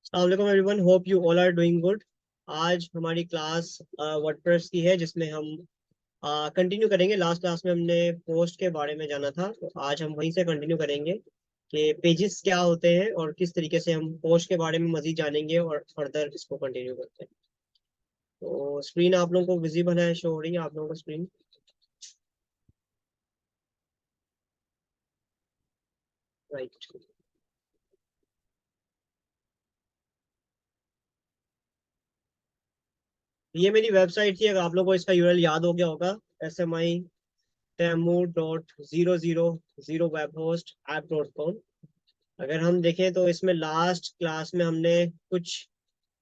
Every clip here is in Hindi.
अस्सलाम वालेकुम everyone, hope you all are doing good. आज हमारी क्लास वर्डप्रेस की है जिसमें हम कंटिन्यू करेंगे। लास्ट क्लास में हमने पोस्ट के बारे में जाना था, तो आज हम वहीं से कंटिन्यू करेंगे कि पेजेस क्या होते हैं और किस तरीके से हम पोस्ट के बारे में मजीद जानेंगे और फर्दर इसको कंटिन्यू करते हैं। तो स्क्रीन आप लोगों को विजिबल है, शो हो रही है आप लोगों को स्क्रीन? राइट। ये मेरी वेबसाइट थी, अगर आप लोगों को इसका यूआरएल याद हो गया होगा, smi.temu.000webhost.app.com। अगर हम देखें तो इसमें लास्ट क्लास में हमने कुछ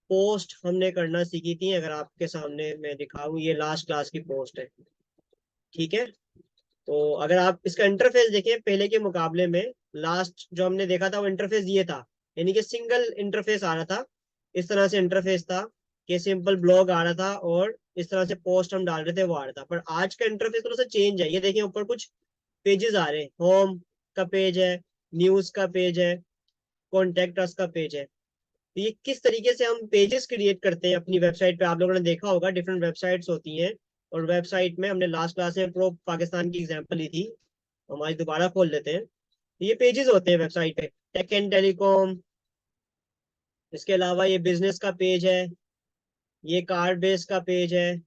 पोस्ट हमने करना सीखी थी। अगर आपके सामने मैं दिखाऊं, ये लास्ट क्लास की पोस्ट है, ठीक है। तो अगर आप इसका इंटरफेस देखें पहले के मुकाबले में, लास्ट जो हमने देखा था वो इंटरफेस ये था, यानी कि सिंगल इंटरफेस आ रहा था। इस तरह से इंटरफेस था कि सिंपल ब्लॉग आ रहा था और इस तरह से पोस्ट हम डाल रहे थे वो आ रहा था। पर आज का इंटरफेस थोड़ा सा चेंज है। ये देखिए ऊपर कुछ पेजेस आ रहे हैं, होम का पेज है, न्यूज का पेज है, कॉन्टेक्ट अस का पेज है। तो ये किस तरीके से हम पेजेस क्रिएट करते हैं अपनी वेबसाइट पे, आप लोगों ने देखा होगा डिफरेंट वेबसाइट्स होती हैं। और वेबसाइट में हमने लास्ट क्लास में प्रो पाकिस्तान की एग्जांपल ली थी, हम आज दोबारा खोल लेते हैं। ये पेजेस होते हैं वेबसाइट पे, टेक एंड टेलीकॉम, इसके अलावा ये बिजनेस का पेज है, ये कार्ड बेस का पेज है,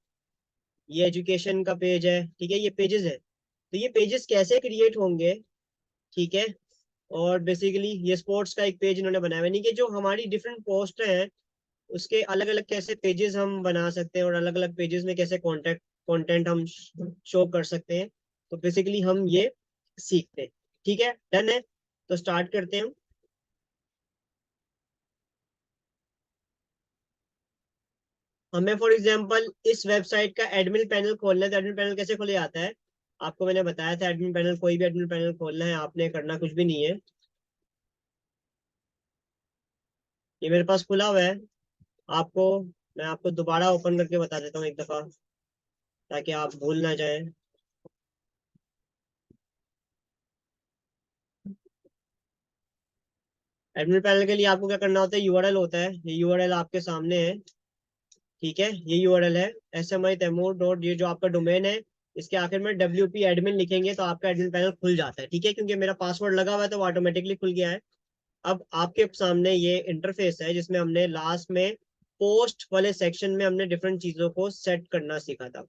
ये एजुकेशन का पेज है, ठीक है। ये पेजेस है। तो ये पेजेस कैसे क्रिएट होंगे, ठीक है। और बेसिकली ये स्पोर्ट्स का एक पेज इन्होंने बनाया है, यानी कि जो हमारी डिफरेंट पोस्ट हैं उसके अलग अलग कैसे पेजेस हम बना सकते हैं और अलग अलग पेजेस में कैसे कॉन्टेक्ट कंटेंट हम शो कर सकते हैं। तो बेसिकली हम ये सीखते हैं, ठीक है। डन है, तो स्टार्ट करते हैं। हमें फॉर एग्जांपल इस वेबसाइट का एडमिन पैनल खोलना है, तो एडमिन पैनल कैसे खोले जाता है? आपको मैंने बताया था, एडमिन पैनल, कोई भी एडमिन पैनल खोलना है आपने करना कुछ भी नहीं है। ये मेरे पास खुला हुआ है। आपको मैं आपको दोबारा ओपन करके बता देता हूँ एक दफा, ताकि आप भूल ना जाए। एडमिन पैनल के लिए आपको क्या करना होता है, यूआरएल होता है, ये यूआरएल आपके सामने है, ठीक है। ये यूआरएल है smi.temu. ये जो आपका डोमेन है, इसके आखिर में WP एडमिन लिखेंगे तो आपका एडमिन पैनल खुल जाता है, ठीक है। क्योंकि मेरा पासवर्ड लगा हुआ है तो वो ऑटोमेटिकली खुल गया है। अब आपके सामने ये इंटरफेस है जिसमें हमने लास्ट में पोस्ट वाले सेक्शन में हमने डिफरेंट चीजों को सेट करना सीखा था,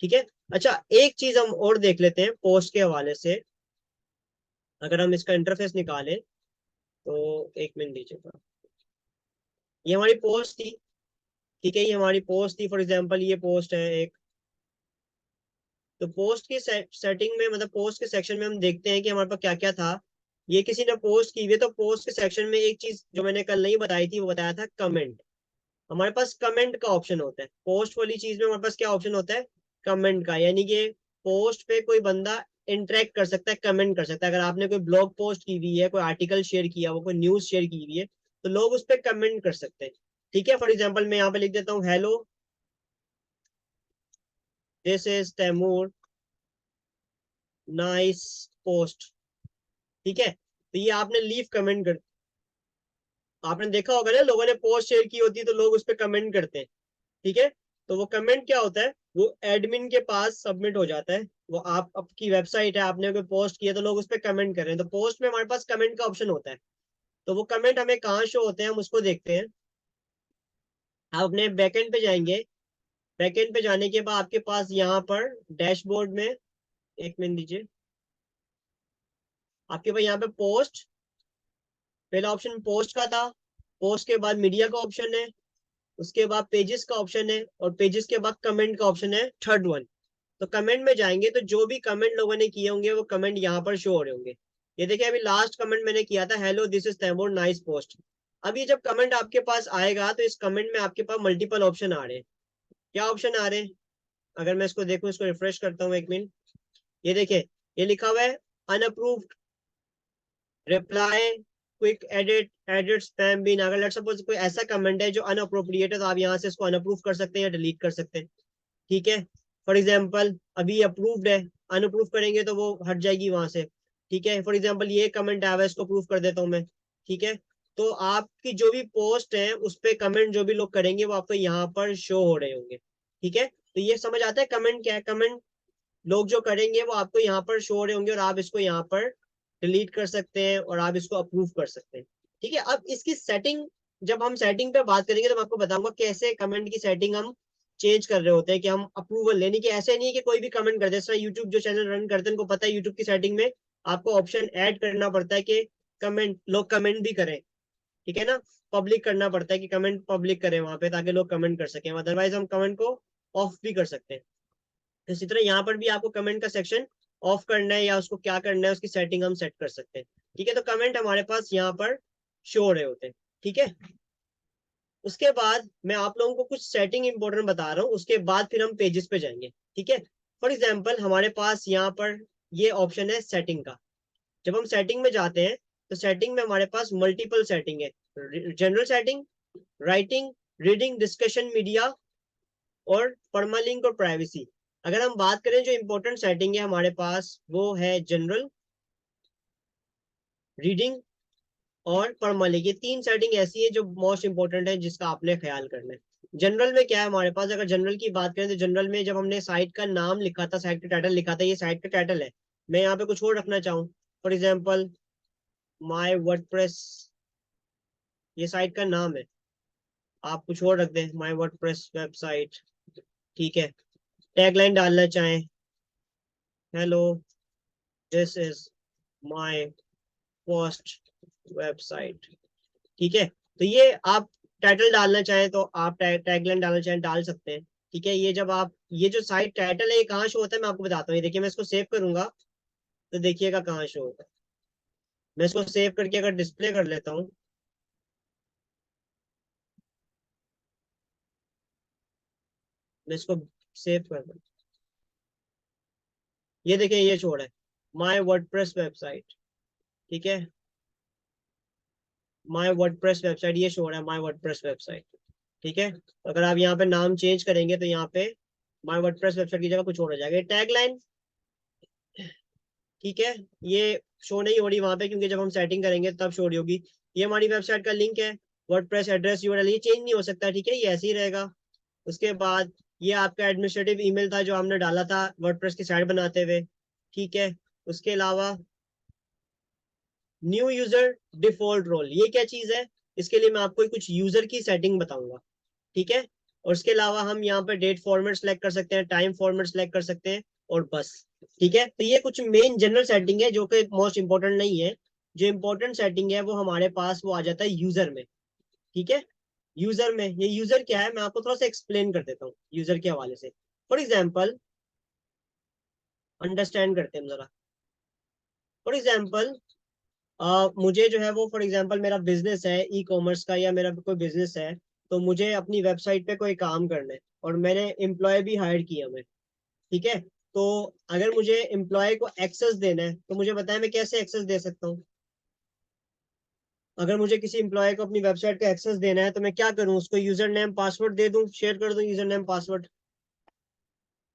ठीक है। अच्छा, एक चीज हम और देख लेते हैं पोस्ट के हवाले से। अगर हम इसका इंटरफेस निकालें तो एक मिनट दीजिएगा। ये हमारी पोस्ट थी, ठीक है। ये हमारी पोस्ट थी, फॉर एग्जांपल ये पोस्ट है एक। तो पोस्ट की सेटिंग में, मतलब पोस्ट के सेक्शन में हम देखते हैं कि हमारे पास क्या क्या था। ये किसी ने पोस्ट की हुई है, तो पोस्ट के सेक्शन में एक चीज जो मैंने कल नहीं बताई थी वो बताया था, कमेंट। हमारे पास कमेंट का ऑप्शन होता है पोस्ट वाली चीज में। हमारे पास क्या ऑप्शन होता है, कमेंट का, यानी कि पोस्ट पे कोई बंदा इंटरेक्ट कर सकता है, कमेंट कर सकता है। अगर आपने कोई ब्लॉग पोस्ट की हुई है, कोई आर्टिकल शेयर किया हुआ, कोई न्यूज शेयर की हुई है, तो लोग उस पर कमेंट कर सकते हैं, ठीक है। फॉर एग्जाम्पल मैं यहाँ पे लिख देता हूँ, hello this is Taimur, nice post, ठीक है। तो ये आपने लीव कमेंट कर, आपने देखा होगा ना, लोगों ने पोस्ट शेयर की होती है तो लोग उस पर कमेंट करते हैं, ठीक है। तो वो कमेंट क्या होता है, वो एडमिन के पास सबमिट हो जाता है। वो आप आपकी वेबसाइट है, आपने कोई पोस्ट किया तो लोग उस पर कमेंट कर रहे हैं, तो पोस्ट में हमारे पास कमेंट का ऑप्शन होता है। तो वो कमेंट हमें कहाँ शो होते हैं, हम उसको देखते हैं। आप अपने बैकएंड पे जाएंगे। बैकएंड पे जाने के बाद आपके पास यहाँ पर डैशबोर्ड में, एक मिनट दीजिए, आपके पास यहाँ पे पोस्ट, पहला ऑप्शन पोस्ट का था। पोस्ट के बाद मीडिया का ऑप्शन है, उसके बाद पेजेस का ऑप्शन है, और पेजेस के बाद कमेंट का ऑप्शन है, थर्ड वन। तो कमेंट में जाएंगे तो जो भी कमेंट लोगों ने किए होंगे वो कमेंट यहाँ पर शो हो रहे होंगे। ये देखिए, अभी लास्ट कमेंट मैंने किया था, hello this is Taimur, nice post. अब ये जब कमेंट आपके पास आएगा तो इस कमेंट में आपके पास मल्टीपल ऑप्शन आ रहे हैं। क्या ऑप्शन आ रहे हैं, अगर मैं इसको देखूं, इसको रिफ्रेश करता हूँ एक मिनट। ये देखिए, ये लिखा हुआ है unapproved, reply, quick edit, edit spam bin. अगर लेट्स सपोज कोई ऐसा कमेंट है जो अनअप्रोप्रिएट है, तो आप यहाँ से इसको अनअप्रूव कर सकते हैं या डिलीट कर सकते हैं, ठीक है। फॉर एग्जाम्पल अभी अप्रूव्ड है, अनअप्रूव करेंगे तो वो हट जाएगी वहां से, ठीक है। फॉर एग्जाम्पल ये कमेंट आया हुआ है, इसको प्रूव कर देता हूँ मैं, ठीक है। तो आपकी जो भी पोस्ट है उस पे कमेंट जो भी लोग करेंगे वो आपको यहाँ पर शो हो रहे होंगे। ठीक है, तो ये समझ आता है कमेंट क्या है। कमेंट लोग जो करेंगे वो आपको यहाँ पर शो हो रहे होंगे और आप इसको यहाँ पर डिलीट कर सकते हैं और आप इसको अप्रूव कर सकते हैं। ठीक है, अब इसकी सेटिंग, जब हम सेटिंग पे बात करेंगे तो मैं आपको बताऊंगा कैसे कमेंट की सेटिंग हम चेंज कर रहे होते हैं, कि हम अप्रूवल लेने की, ऐसे नहीं है कि कोई भी कमेंट कर दे। जैसा यूट्यूब जो चैनल रन करते हैं उनको पता है यूट्यूब की सेटिंग में आपको ऑप्शन ऐड करना पड़ता है कि कमेंट, लोग कमेंट भी करें। ठीक है ना, पब्लिक करना पड़ता है कि कमेंट पब्लिक करें वहां पे ताकि लोग कमेंट कर सकें, अदरवाइज हम कमेंट को ऑफ भी कर सकते हैं। इसी तरह यहाँ पर भी आपको कमेंट का सेक्शन ऑफ करना है या उसको क्या करना है उसकी सेटिंग हम सेट कर सकते हैं। ठीक है, तो कमेंट हमारे पास यहाँ पर शो हो रहे होते हैं। ठीक है, उसके बाद मैं आप लोगों को कुछ सेटिंग इंपॉर्टेंट बता रहा हूँ, उसके बाद फिर हम पेजेस पे जाएंगे। ठीक है, फॉर एग्जाम्पल हमारे पास यहाँ पर ये ऑप्शन है सेटिंग का। जब हम सेटिंग में जाते हैं तो सेटिंग में हमारे पास मल्टीपल सेटिंग है, general setting, writing, reading, discussion, media और परमालिंक और प्राइवेसी। अगर हम बात करें जो इंपॉर्टेंट सेटिंग है हमारे पास वो है जनरल, रीडिंग और परमालिंक। ये तीन सेटिंग ऐसी है जो मोस्ट इंपॉर्टेंट है जिसका आपने ख्याल करना है। जनरल में क्या है हमारे पास, अगर जनरल की बात करें तो जनरल में जब हमने साइट का नाम लिखा था, साइट का टाइटल लिखा था, ये साइट का टाइटल है, मैं यहाँ पे कुछ और रखना चाहूँ, फॉर एग्जाम्पल माई वर्डप्रेस, ये साइट का नाम है, आप कुछ और रख दें, माई वर्डप्रेस वेबसाइट। ठीक है, टैगलाइन डालना चाहें, hello this is my first website. ठीक है, तो ये आप टाइटल डालना चाहें तो आप टैगलाइन डालना चाहें डाल सकते हैं। ठीक है, ये जब आप, ये जो साइट टाइटल है ये कहाँ शो होता है मैं आपको बताता हूँ। ये देखिए मैं इसको सेव करूंगा तो देखिएगा कहाँ शो होता है। मैं इसको सेव करके अगर डिस्प्ले कर लेता हूँ, मैं इसको सेव कर दूँ, ये देखिए ये शो है माई वर्डप्रेस वेबसाइट। ठीक है, माई वर्डप्रेस वेबसाइट ये शो है, माई वर्डप्रेस वेबसाइट। ठीक है, तो अगर आप यहाँ पे नाम चेंज करेंगे तो यहाँ पे माई वर्डप्रेस वेबसाइट की जगह कुछ और हो जाएगा। टैगलाइन, ठीक है, ये शो नहीं हो रही वहां पे क्योंकि जब हम सेटिंग करेंगे तब शो रही होगी। ये हमारी वेबसाइट का लिंक है, वर्डप्रेस एड्रेस यूआरएल, ये चेंज नहीं हो सकता। ठीक है, ये ऐसे ही रहेगा। उसके बाद ये आपका एडमिनिस्ट्रेटिव ईमेल था जो हमने डाला था वर्डप्रेस की साइट बनाते हुए। ठीक है, उसके अलावा न्यू यूजर डिफॉल्ट रोल, ये क्या चीज है, इसके लिए मैं आपको कुछ यूजर की सेटिंग बताऊंगा। ठीक है, और उसके अलावा हम यहाँ पे डेट फॉर्मेट सेलेक्ट कर सकते हैं, टाइम फॉर्मेट सेलेक्ट कर सकते हैं और बस। ठीक है, तो ये कुछ मेन जनरल सेटिंग है जो कि मोस्ट इंपॉर्टेंट नहीं है। जो इंपॉर्टेंट सेटिंग है वो हमारे पास वो आ जाता है यूजर में। ठीक है, यूजर में, ये यूजर क्या है मैं आपको थोड़ा सा एक्सप्लेन कर देता हूँ यूजर के हवाले से। फॉर एग्जाम्पल अंडरस्टैंड करते हैं हम जरा। फॉर एग्जाम्पल मुझे जो है वो, फॉर एग्जांपल मेरा बिजनेस है ई कॉमर्स का या मेरा कोई बिजनेस है, तो मुझे अपनी वेबसाइट पे कोई काम करना है और मैंने एम्प्लॉय भी हायर किया मैं। ठीक है, तो अगर मुझे एम्प्लॉय को एक्सेस देना है तो मुझे बताएं मैं कैसे एक्सेस दे सकता हूँ। अगर मुझे किसी एम्प्लॉय को अपनी वेबसाइट का एक्सेस देना है तो मैं क्या करूँ, उसको यूजर नेम पासवर्ड दे दूँ, शेयर कर दूँ यूजर नेम पासवर्ड।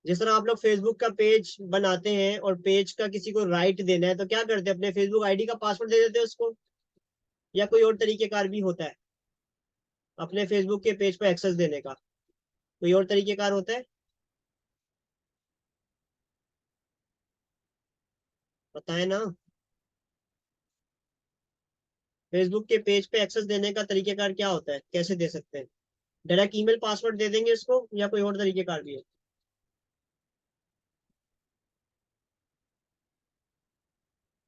जिस तरह आप लोग फेसबुक का पेज बनाते हैं और पेज का किसी को राइट देना है तो क्या करते हैं, अपने फेसबुक आईडी का पासवर्ड दे देते हैं उसको, या कोई और तरीकेकार भी होता है अपने फेसबुक के पेज पर एक्सेस देने का, कोई और तरीकेकार होता है, बताए ना। फेसबुक के पेज पे एक्सेस देने का तरीकेकार क्या होता है, कैसे दे सकते हैं, डायरेक्ट ईमेल पासवर्ड दे देंगे इसको या कोई और तरीकेकार भी है।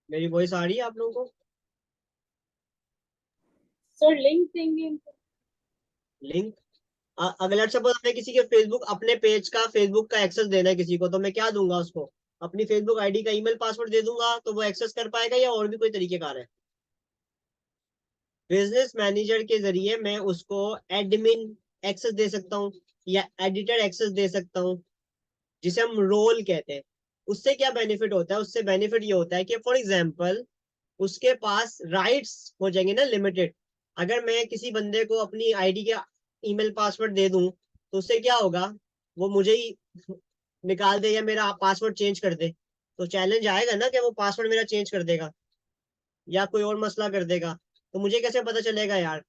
मेरी वॉइस आ रही है आप लोगों को? सर लिंक देंगे इनको। लिंक, अगर सपोज हमें किसी के फेसबुक, अपने पेज का फेसबुक का एक्सेस देना है किसी को तो मैं क्या दूंगा उसको, अपनी फेसबुक आईडी का ईमेल पासवर्ड दे दूंगा तो वो एक्सेस कर पाएगा, या और भी कोई तरीकेकार है। बिजनेस मैनेजर के जरिए मैं उसको एडमिन एक्सेस दे सकता हूँ या एडिटर एक्सेस दे सकता हूँ, जिसे हम रोल कहते हैं। उससे क्या बेनिफिट होता है, उससे बेनिफिट ये होता है कि फॉर एग्जाम्पल उसके पास राइट्स हो जाएंगे ना लिमिटेड। अगर मैं किसी बंदे को अपनी आईडी का ईमेल पासवर्ड दे दूं तो उससे क्या होगा, वो मुझे ही निकाल दे या मेरा पासवर्ड चेंज कर दे, तो चैलेंज आएगा ना कि वो पासवर्ड मेरा चेंज कर देगा या कोई और मसला कर देगा। तो मुझे कैसे पता चलेगा यार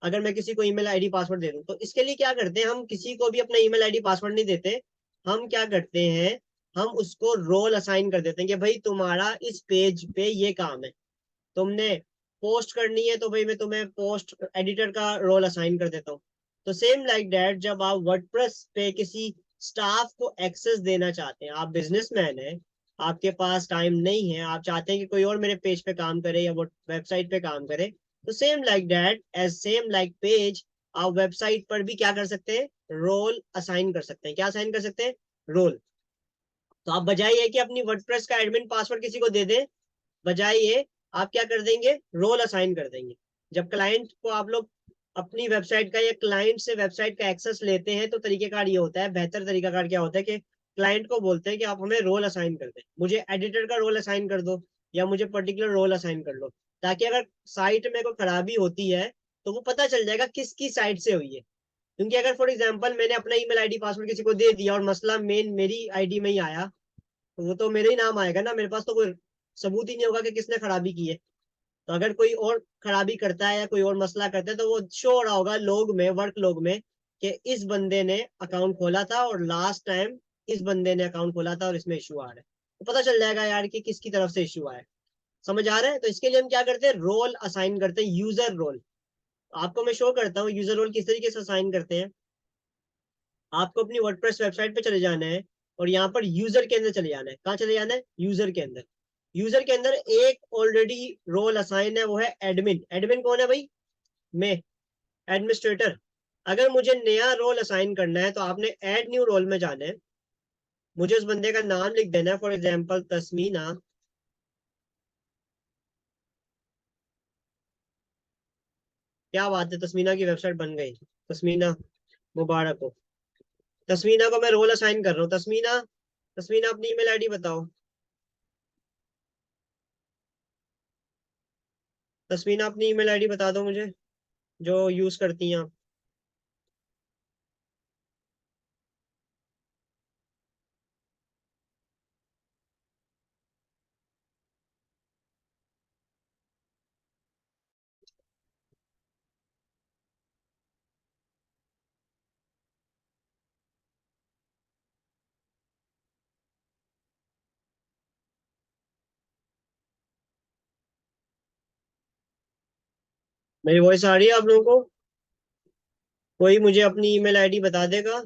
अगर मैं किसी को ईमेल आईडी पासवर्ड दे दूं? तो इसके लिए क्या करते हैं, हम किसी को भी अपना ईमेल आईडी पासवर्ड नहीं देते। हम क्या करते हैं, हम उसको रोल असाइन कर देते हैं कि भाई तुम्हारा इस पेज पे ये काम है। तुमने पोस्ट करनी है तो भाई मैं तुम्हें पोस्ट एडिटर का रोल असाइन कर देता हूँ। तो सेम लाइक दैट, जब आप वर्डप्रेस पे किसी स्टाफ को एक्सेस देना चाहते हैं, आप बिजनेसमैन हैं, आपके पास टाइम नहीं है, आप चाहते हैं कि कोई और मेरे पेज पे काम करे या वो वेबसाइट पे काम करे, तो same like that as same like page, आप वेबसाइट पर भी क्या कर सकते हैं, रोल असाइन कर सकते हैं। क्या असाइन कर सकते हैं? रोल। तो आप बजाय ये कि अपनी वर्डप्रेस का एडमिन पासवर्ड किसी को दे दें, बजाय ये आप क्या कर देंगे, रोल असाइन कर देंगे। जब क्लाइंट को आप लोग अपनी वेबसाइट का या क्लाइंट से वेबसाइट का एक्सेस लेते हैं तो तरीकेकार ये होता है, बेहतर तरीकाकार क्या होता है कि क्लाइंट को बोलते हैं कि आप हमें रोल असाइन कर दें, मुझे एडिटर का रोल असाइन कर दो या मुझे पर्टिकुलर रोल असाइन कर लो, ताकि अगर साइट में कोई खराबी होती है तो वो पता चल जाएगा किसकी साइट से हुई है। क्योंकि अगर फॉर एग्जाम्पल मैंने अपना ईमेल आईडी पासवर्ड किसी को दे दिया और मसला मेन मेरी आईडी में ही आया, तो वो तो मेरे ही नाम आएगा ना, मेरे पास तो कोई सबूत ही नहीं होगा कि किसने खराबी की है। तो अगर कोई और खराबी करता है या कोई और मसला करता है तो वो शो हो रहा होगा लोग में, वर्क लोग में, कि इस बंदे ने अकाउंट खोला था और लास्ट टाइम इस बंदे ने अकाउंट खोला था और इसमें इशू आ रहा है। तो पता चल जाएगा यार कि किसकी तरफ से इशू आया है। समझ आ रहा है? तो इसके लिए हम क्या करते हैं, रोल असाइन करते हैं, यूजर रोल। आपको मैं शो करता हूँ यूजर रोल किस तरीके से असाइन करते हैं। आपको अपनी वर्डप्रेस वेबसाइट पे चले जाना है और यहाँ पर यूजर के अंदर चले जाना है। कहाँ चले जाना है? यूजर के अंदर। यूजर के अंदर एक ऑलरेडी रोल असाइन है, वो है एडमिन। एडमिन कौन है भाई? मैं, एडमिनिस्ट्रेटर। अगर मुझे नया रोल असाइन करना है तो आपने ऐड न्यू रोल में जाना है, मुझे उस बंदे का नाम लिख देना है, फॉर एग्जाम्पल तस्मीना। क्या बात है, तस्मीना की वेबसाइट बन गई। तस्मीना मुबारक हो। तस्मीना को मैं रोल असाइन कर रहा हूँ। तस्मीना, तस्मीना अपनी ईमेल आईडी बताओ। तस्मीना अपनी ईमेल आईडी बता दो मुझे, जो यूज करती हैं आप। मेरी वॉइस आ रही है आप लोगों को? कोई मुझे अपनी ईमेल आईडी बता देगा?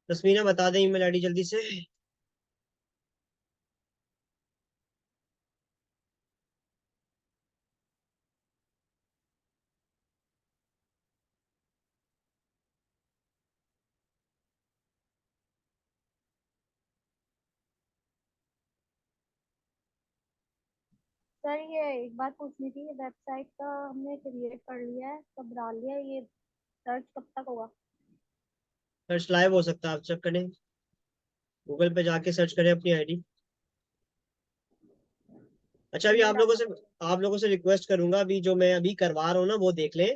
तस्मीना बता दें ईमेल आईडी जल्दी से। सर ये एक बात पूछनी थी, वेबसाइट का हमने क्रिएट कर लिया है, सब डाल लिया है, ये सर्च कब तक होगा? सर्च लाइव हो सकता है, आप चेक करें, गूगल पे जाके सर्च करें अपनी आईडी। अच्छा, अभी ईमेल डालना पड़ेगा? आप लोगों से रिक्वेस्ट करूंगा, अभी जो मैं अभी करवा रहा हूँ ना वो देख लें,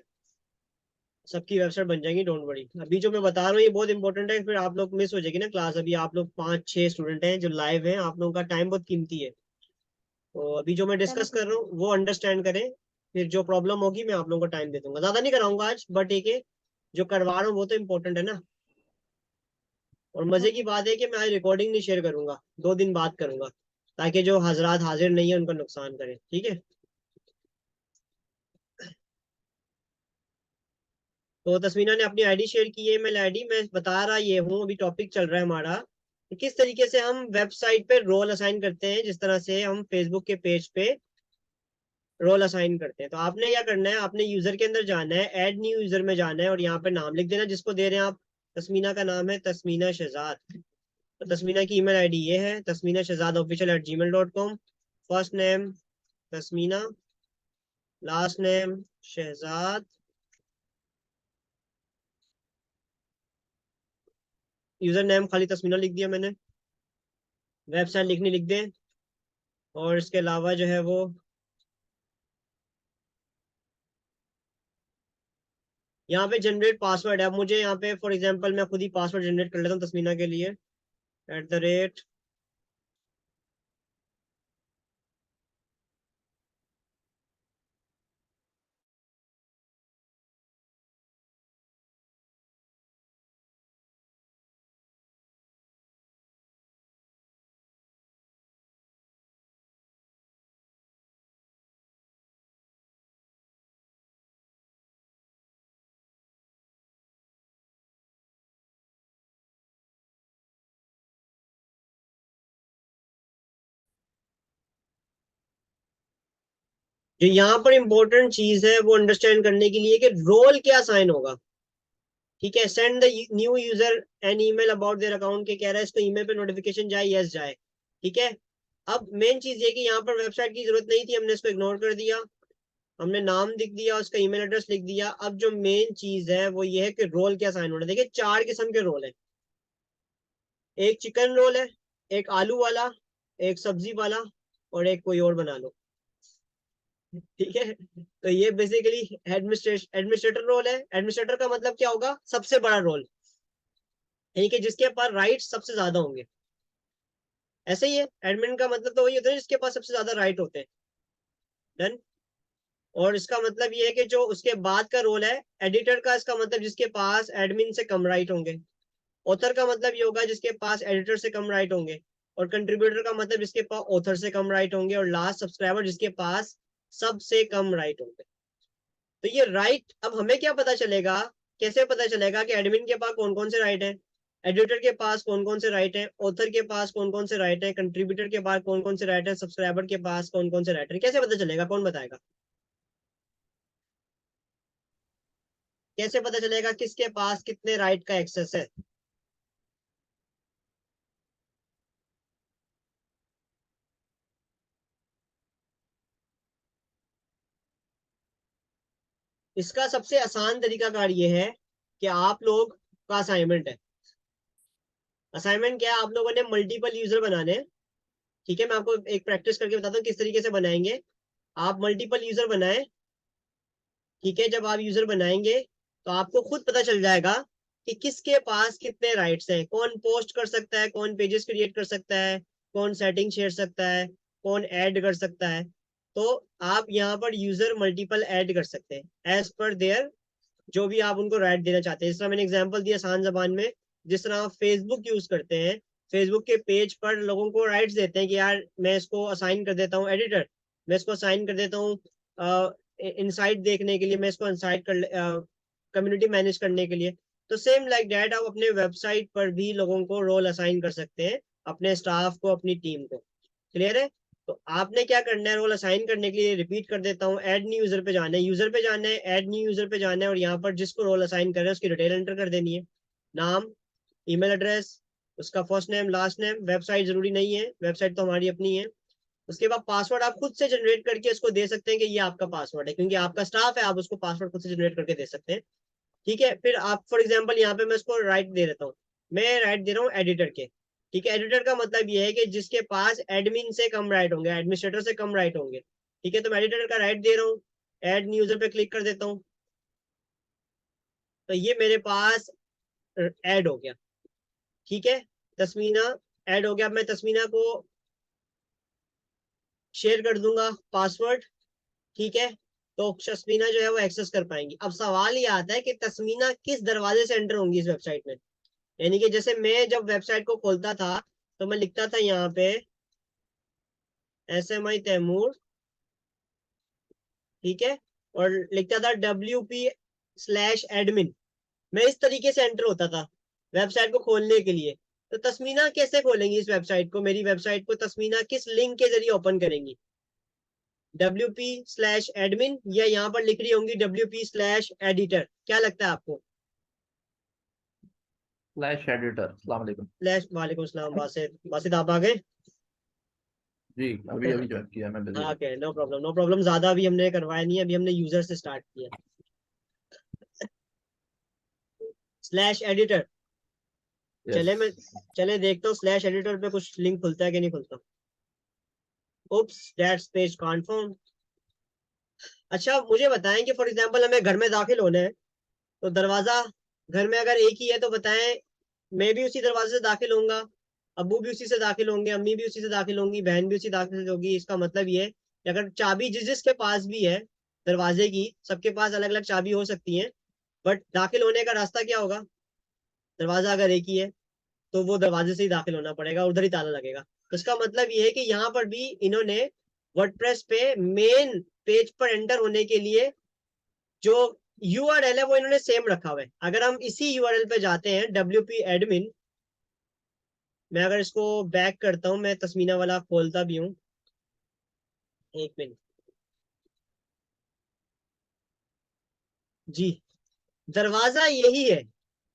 सबकी वेबसाइट बन जाएगी, डोंट वरी। अभी जो मैं बता रहा हूँ ये बहुत इंपॉर्टेंट है, फिर आप लोग मिस हो जाएगी ना क्लास। अभी आप लोग 5-6 स्टूडेंट हैं जो लाइव हैं, आप लोगों का टाइम बहुत कीमती है। तो अभी जो मैं चलो डिस्कस ठीक कर रहा हूँ वो अंडरस्टैंड करें, फिर जो प्रॉब्लम होगी मैं आप लोगों को टाइम दे दूंगा। ज्यादा नहीं कराऊंगा आज, बट एक है जो करवा रहा हूँ वो तो इम्पोर्टेंट है ना। और है। मजे की ओके। बात है कि मैं आज रिकॉर्डिंग नहीं शेयर करूंगा, 2 दिन बाद करूंगा, ताकि जो हजरात हाजिर नहीं है उनको नुकसान करे, ठीक है? तो तस्मीना ने अपनी आईडी शेयर की है, ईमेल आईडी। मैं बता रहा ये हूँ, अभी टॉपिक चल रहा है हमारा कि किस तरीके से हम वेबसाइट पे रोल असाइन करते हैं, जिस तरह से हम फेसबुक के पेज पे रोल असाइन करते हैं। तो आपने क्या करना है, आपने यूजर के अंदर जाना है, ऐड न्यू यूजर में जाना है और यहाँ पे नाम लिख देना जिसको दे रहे हैं आप। तस्मीना का नाम है तस्मीना शहजाद। तो तस्मीना की ईमेल आईडी ये है, Tasmina Shahzad official at gmail.com। First name Tasmina, last name Shahzad, user name खाली तस्मीना लिख दिया मैंने, वेबसाइट लिखनी लिख दें, और इसके अलावा जो है वो यहाँ पे जनरेट पासवर्ड है। अब मुझे यहाँ पे फॉर एग्जांपल मैं खुद ही पासवर्ड जनरेट कर लेता हूँ तस्मीना के लिए। @ जो यहाँ पर इंपॉर्टेंट चीज है वो अंडरस्टैंड करने के लिए कि रोल क्या साइन होगा। ठीक है, send the new user an email about their account, के कह रहा है इसको ईमेल पे नोटिफिकेशन जाए, यस जाए। ठीक है, अब मेन चीज ये कि यहाँ पर वेबसाइट की जरूरत नहीं थी, हमने इसको इग्नोर कर दिया, हमने नाम लिख दिया, उसका ईमेल एड्रेस लिख दिया। अब जो मेन चीज है वो ये है कि रोल क्या साइन होना है। देखिए 4 किस्म के रोल है, एक चिकन रोल है, एक आलू वाला, एक सब्जी वाला, और एक कोई और बना लो। ठीक है, तो ये बेसिकली एडमिनिस्ट्रेटर रोल है। एडमिनिस्ट्रेटर का मतलब क्या होगा, सबसे बड़ा रोल, यानी कि जिसके पास राइट सबसे ज्यादा होंगे। ऐसे ही है, एडमिन का मतलब तो वही होता है जिसके पास सबसे ज्यादा राइट होते हैं। डन। और इसका मतलब ये है कि जो उसके बाद का रोल है एडिटर का, इसका मतलब जिसके पास एडमिन से कम राइट होंगे। ऑथर का मतलब ये होगा जिसके पास एडिटर से कम राइट होंगे। और कंट्रीब्यूटर का मतलब जिसके पास ऑथर से कम राइट होंगे। और लास्ट सब्सक्राइबर जिसके पास सबसे कम राइट होंगे। तो ये राइट, अब हमें क्या पता चलेगा, कैसे पता चलेगा कि एडमिन के पास कौन कौन से राइट है, एडिटर के पास कौन कौन से राइट है, ऑथर के पास कौन कौन से राइट है, कंट्रीब्यूटर के पास कौन कौन से राइट है, सब्सक्राइबर के पास कौन कौन से राइट है? कैसे पता चलेगा, कौन बताएगा? कैसे पता चलेगा किसके पास कितने राइट का एक्सेस है? इसका सबसे आसान तरीका कार ये है कि आप लोग का असाइनमेंट है। असाइनमेंट क्या है, आप लोगों ने मल्टीपल यूजर बनाने हैं। ठीक है, मैं आपको एक प्रैक्टिस करके बताता हूँ किस तरीके से बनाएंगे। आप मल्टीपल यूजर बनाए। ठीक है, जब आप यूजर बनाएंगे तो आपको खुद पता चल जाएगा कि किसके पास कितने राइट्स हैं, कौन पोस्ट कर सकता है, कौन पेजेस क्रिएट कर सकता है, कौन सेटिंग शेयर सकता है, कौन ऐड कर सकता है। तो आप यहाँ पर यूजर मल्टीपल ऐड कर सकते हैं एज पर देयर, जो भी आप उनको राइट देना चाहते हैं। जिस तरह मैंने एग्जांपल दिया आसान जबान में, जिस तरह आप फेसबुक यूज करते हैं, फेसबुक के पेज पर लोगों को राइट्स देते हैं कि यार मैं इसको असाइन कर देता हूँ एडिटर, मैं इसको असाइन कर देता हूँ इनसाइट देखने के लिए, मैं इसको इनसाइट कर कम्युनिटी मैनेज करने के लिए। तो सेम लाइक डैट आप अपने वेबसाइट पर भी लोगों को रोल असाइन कर सकते हैं, अपने स्टाफ को, अपनी टीम को। क्लियर है? तो आपने क्या करना है, रोल असाइन करने के लिए रिपीट कर देता हूँ, ऐड न्यू यूजर पे जाना है, यूजर पे जाना है, ऐड न्यू यूजर पे जाना है, और यहाँ पर जिसको रोल असाइन कर रहे हैं उसकी डिटेल एंटर कर देनी है। नाम, ईमेल एड्रेस, उसका first name last name, website जरूरी नहीं है, वेबसाइट तो हमारी अपनी है। उसके बाद पासवर्ड आप खुद से जनरेट करके उसको दे सकते हैं कि ये आपका पासवर्ड है, क्योंकि आपका स्टाफ है, आप उसको पासवर्ड खुद से जनरेट करके दे सकते हैं। ठीक है, फिर आप फॉर एग्जाम्पल यहाँ पे मैं उसको राइट दे देता हूँ, मैं राइट दे रहा हूँ एडिटर के। ठीक है, एडिटर का मतलब ये है कि जिसके पास एडमिन से कम राइट होंगे, एडमिनिस्ट्रेटर से कम राइट होंगे। ठीक है, तो मैं एडिटर का राइट दे रहा हूँ, एड न्यू यूजर पे क्लिक कर देता हूँ, तो ये मेरे पास ऐड हो गया। ठीक है, तस्मीना ऐड हो गया। अब मैं तस्मीना को शेयर कर दूंगा पासवर्ड। ठीक है, तो तस्मीना जो है वो एक्सेस कर पाएंगी। अब सवाल ये आता है कि तस्मीना किस दरवाजे से एंटर होंगी इस वेबसाइट में। यानी कि जैसे मैं जब वेबसाइट को खोलता था तो मैं लिखता था यहाँ पे SMI तैमूर। ठीक है, और लिखता था WP/एडमिन। मैं इस तरीके से एंटर होता था वेबसाइट को खोलने के लिए। तो तस्मीना कैसे खोलेंगी इस वेबसाइट को, मेरी वेबसाइट को तस्मीना किस लिंक के जरिए ओपन करेंगी? WP/एडमिन, या यहाँ पर लिख रही होंगी WP/एडिटर? क्या लगता है आपको? Flash editor. अस्सलाम वालेकुम। वालेकुम सलाम। बासित, बासित आप आ गए? जी, अभी अभी ज्वाइन किया, मैं बिजी हाँ, था। Okay, no problem, no problem. ज्यादा अभी हमने करवाया नहीं है, अभी हमने यूजर से स्टार्ट किया। Slash editor, yes. चले देखता हूँ स्लैश एडिटर पे कुछ लिंक खुलता है कि नहीं खुलता। उप्स, दैट्स पेज कांट फाउंड। अच्छा, मुझे बताएं कि फॉर एग्जांपल हमें घर में दाखिल होना है, तो दरवाजा घर में अगर एक ही है तो बताएं, मैं भी उसी दरवाजे से दाखिल होऊंगा, अब्बू भी उसी से दाखिल होंगे, अम्मी भी उसी से दाखिल होंगी, बहन भी उसी दाखिल होगी। इसका मतलब ये है कि अगर चाबी जिस जिसके पास भी है दरवाजे की, सबके पास अलग अलग चाबी हो सकती है, बट दाखिल होने का रास्ता क्या होगा? दरवाजा अगर एक ही है तो वो दरवाजे से ही दाखिल होना पड़ेगा, उधर ही ताला लगेगा। तो इसका मतलब ये है कि यहाँ पर भी इन्होंने वर्डप्रेस पे मेन पेज पर एंटर होने के लिए जो URL है वो इन्होंने सेम रखा हुआ है। अगर हम इसी URL पे जाते हैं WP एडमिन, मैं अगर इसको बैक करता हूँ, मैं तस्मीना वाला खोलता भी हूँ, एक मिनट। जी, दरवाजा यही है।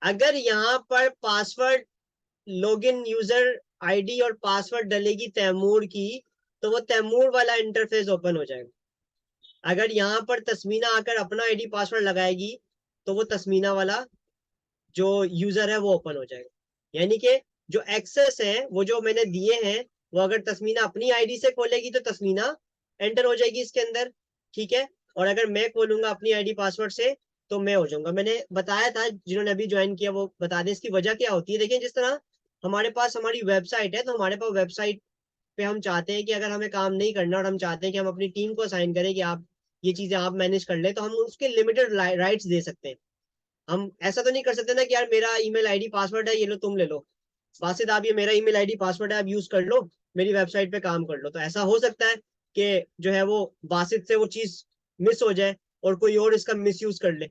अगर यहाँ पर पासवर्ड, लॉगिन यूजर आईडी और पासवर्ड डलेगी तैमूर की, तो वो तैमूर वाला इंटरफेस ओपन हो जाएगा। अगर यहाँ पर तस्मीना आकर अपना आईडी पासवर्ड लगाएगी, तो वो तस्मीना वाला जो यूजर है वो ओपन हो जाएगा। यानी कि जो एक्सेस है वो जो मैंने दिए हैं, वो अगर तस्मीना अपनी आईडी से खोलेगी तो तस्मीना एंटर हो जाएगी इसके अंदर, ठीक है। और अगर मैं खोलूंगा अपनी आईडी पासवर्ड से, तो मैं हो जाऊंगा। मैंने बताया था, जिन्होंने अभी ज्वाइन किया वो बता दें इसकी वजह क्या होती है। देखिए, जिस तरह हमारे पास हमारी वेबसाइट है, तो हमारे पास वेबसाइट पे हम चाहते हैं कि अगर हमें काम नहीं करना और हम चाहते हैं कि हम अपनी टीम को असाइन करें कि आप ये चीजें आप मैनेज कर ले, तो हम उसके लिमिटेड राइट्स दे सकते हैं। हम ऐसा तो नहीं कर सकते ना कि यार मेरा ईमेल आईडी पासवर्ड है, ये लो तुम ले लो, वासिद आप ये मेरा ईमेल आईडी पासवर्ड है, आप यूज कर लो, मेरी वेबसाइट पे काम कर लो। तो ऐसा हो सकता है कि जो है वो बासित से वो चीज मिस हो जाए और कोई और इसका मिस यूज कर ले,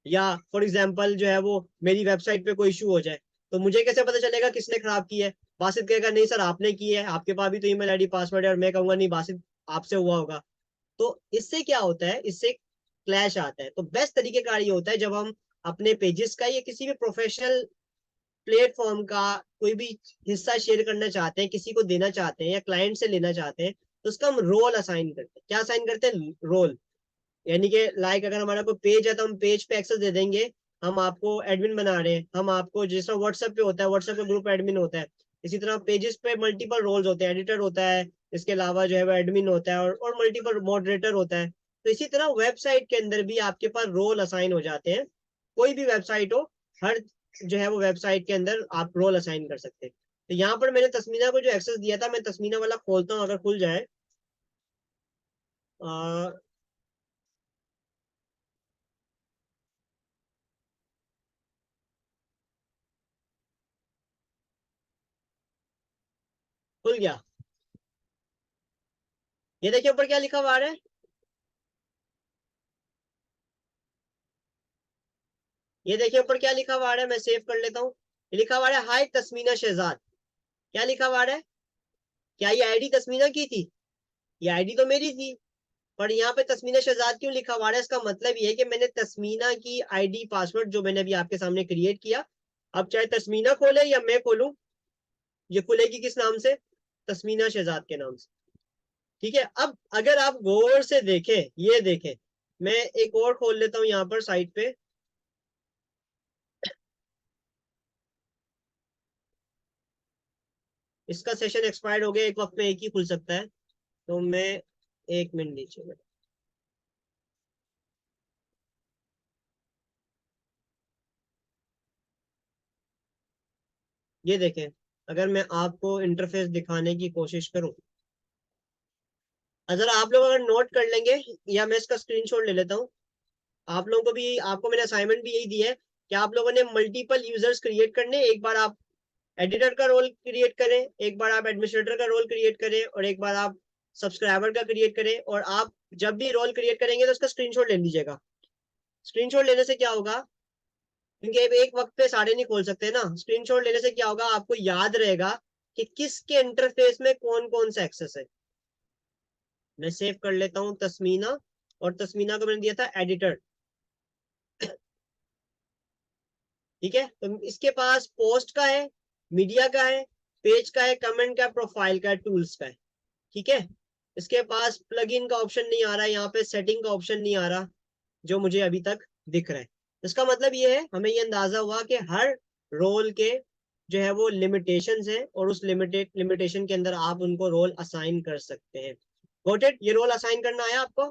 या फॉर एग्जाम्पल जो है वो मेरी वेबसाइट पे कोई इशू हो जाए, तो मुझे कैसे पता चलेगा किसने खराब की है? बासित कहेगा नहीं सर आपने की है, आपके पास भी तो ईमेल आईडी पासवर्ड है, और मैं कहूंगा नहीं बासित आपसे हुआ होगा। तो इससे क्या होता है, इससे क्लैश आता है। तो बेस्ट तरीकेकार ये होता है जब हम अपने पेजेस का या किसी भी प्रोफेशनल प्लेटफॉर्म का कोई भी हिस्सा शेयर करना चाहते हैं, किसी को देना चाहते हैं या क्लाइंट से लेना चाहते हैं, तो उसका हम रोल असाइन करते हैं। क्या असाइन करते हैं? रोल। यानी कि लाइक अगर हमारा कोई पेज है तो हम पेज पे एक्सेस दे देंगे, हम आपको एडमिन बना रहे हैं, हम आपको जैसा व्हाट्सएप पे होता है, व्हाट्सएप पे ग्रुप एडमिन होता है, इसी तरह पेजेस पे मल्टीपल रोल्स होते हैं, एडिटर होता है, इसके अलावा जो है वो एडमिन होता है, और मल्टीपल मॉडरेटर होता है। तो इसी तरह वेबसाइट के अंदर भी आपके पास रोल असाइन हो जाते हैं। कोई भी वेबसाइट हो, हर जो है वो वेबसाइट के अंदर आप रोल असाइन कर सकते हैं। तो यहाँ पर मैंने तस्मीना को जो एक्सेस दिया था, मैं तस्मीना वाला खोलता हूँ, अगर खुल जाए। खुल गया। ये देखिए ऊपर क्या लिखा हुआ आ रहा है, ये देखिए ऊपर क्या लिखा हुआ आ रहा है, मैं सेव कर लेता हूँ। ये लिखा हुआ है हाय तस्मीना शहजाद। क्या लिखा हुआ है? क्या ये आईडी तस्मीना की थी? ये आईडी तो मेरी थी, पर यहाँ पे तस्मीना शहजाद क्यों लिखा हुआ है? इसका मतलब ये है कि मैंने तस्मीना की आईडी पासवर्ड जो मैंने अभी आपके सामने क्रिएट किया, अब चाहे तस्मीना खोले या मैं खोलूं, ये खुलेगी किस नाम से? तस्मीना शहजाद के नाम से। ठीक है। अब अगर आप गौर से देखें, ये देखें, मैं एक और खोल लेता हूँ यहाँ पर साइट पे। इसका सेशन एक्सपायर्ड हो गया, एक वक्त में एक ही खुल सकता है, तो मैं, एक मिनट नीचे। ये देखें, अगर मैं आपको इंटरफेस दिखाने की कोशिश करूं, अगर आप लोग अगर नोट कर लेंगे, या मैं इसका स्क्रीनशॉट ले लेता हूं। आप लोगों को भी, आपको मैंने असाइनमेंट भी यही दिया है कि आप लोगों ने मल्टीपल यूजर्स क्रिएट करने। एक बार आप एडिटर का रोल क्रिएट करें, एक बार आप एडमिनिस्ट्रेटर का रोल क्रिएट करें, और एक बार आप सब्सक्राइबर का क्रिएट करें। और आप जब भी रोल क्रिएट करेंगे तो उसका स्क्रीनशॉट ले लीजिएगा। स्क्रीनशॉट लेने से क्या होगा, क्योंकि अब एक वक्त पे सारे नहीं खोल सकते ना, स्क्रीनशॉट लेने से क्या होगा, आपको याद रहेगा कि किसके इंटरफेस में कौन कौन सा एक्सेस है। मैं सेव कर लेता हूँ तस्मीना, और तस्मीना को मैंने दिया था एडिटर। ठीक है। तो इसके पास पोस्ट का है, मीडिया का है, पेज का है, कमेंट का, प्रोफाइल का है, टूल्स का है। ठीक है। इसके पास प्लगइन का ऑप्शन नहीं आ रहा है, यहाँ पे सेटिंग का ऑप्शन नहीं आ रहा, जो मुझे अभी तक दिख रहा है। इसका मतलब ये है, हमें ये अंदाजा हुआ कि हर रोल के जो है वो लिमिटेशंस है, और उस लिमिटेशन के अंदर आप उनको रोल असाइन कर सकते हैं। Got it? ये रोल असाइन करना आया आपको?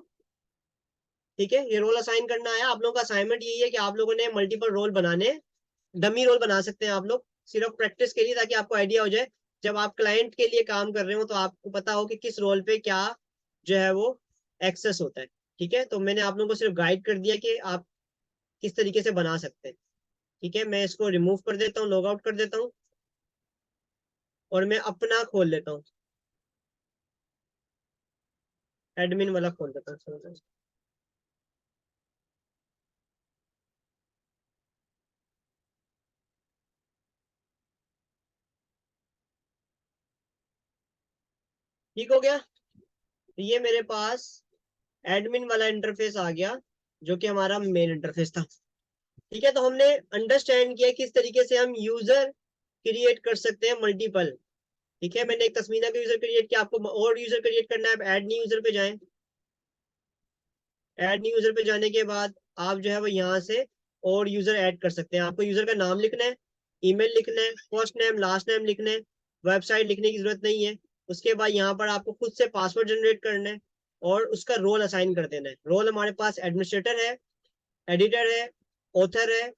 ठीक है, ये रोल असाइन करना आया। आप लोगों का असाइनमेंट यही है कि आप लोगों ने मल्टीपल रोल बनाने, डमी रोल बना सकते हैं आप लोग, सिर्फ प्रैक्टिस के लिए, ताकि आपको आइडिया हो जाए जब आप क्लाइंट के लिए काम कर रहे हो, तो आपको पता हो कि किस रोल पे क्या जो है वो एक्सेस होता है। ठीक है। तो मैंने आप लोगों को सिर्फ गाइड कर दिया कि आप किस तरीके से बना सकते हैं। ठीक है, मैं इसको रिमूव कर देता हूँ, लॉग आउट कर देता हूँ, और मैं अपना खोल लेता हूँ, एडमिन वाला खोल देता हूँ। ठीक हो गया। तो ये मेरे पास एडमिन वाला इंटरफेस आ गया, जो कि हमारा मेन इंटरफेस था। ठीक है, तो हमने अंडरस्टैंड किया किस तरीके से हम यूजर क्रिएट कर सकते हैं मल्टीपल। ठीक है, मैंने एक तस्मीना का यूजर क्रिएट किया, आपको और यूजर क्रिएट करना है, ऐड न्यू यूजर पे जाएं। ऐड न्यू यूजर पे जाने के बाद आप जो है वो यहाँ से और यूजर ऐड कर सकते हैं। आपको यूजर का नाम लिखना है, ईमेल लिखना है, फर्स्ट नेम लास्ट नेम लिखना है, वेबसाइट लिखने की जरूरत नहीं है। उसके बाद यहाँ पर आपको खुद से पासवर्ड जनरेट करना है और उसका रोल असाइन कर देना है। रोल हमारे पास एडमिनिस्ट्रेटर है, एडिटर है, ऑथर है,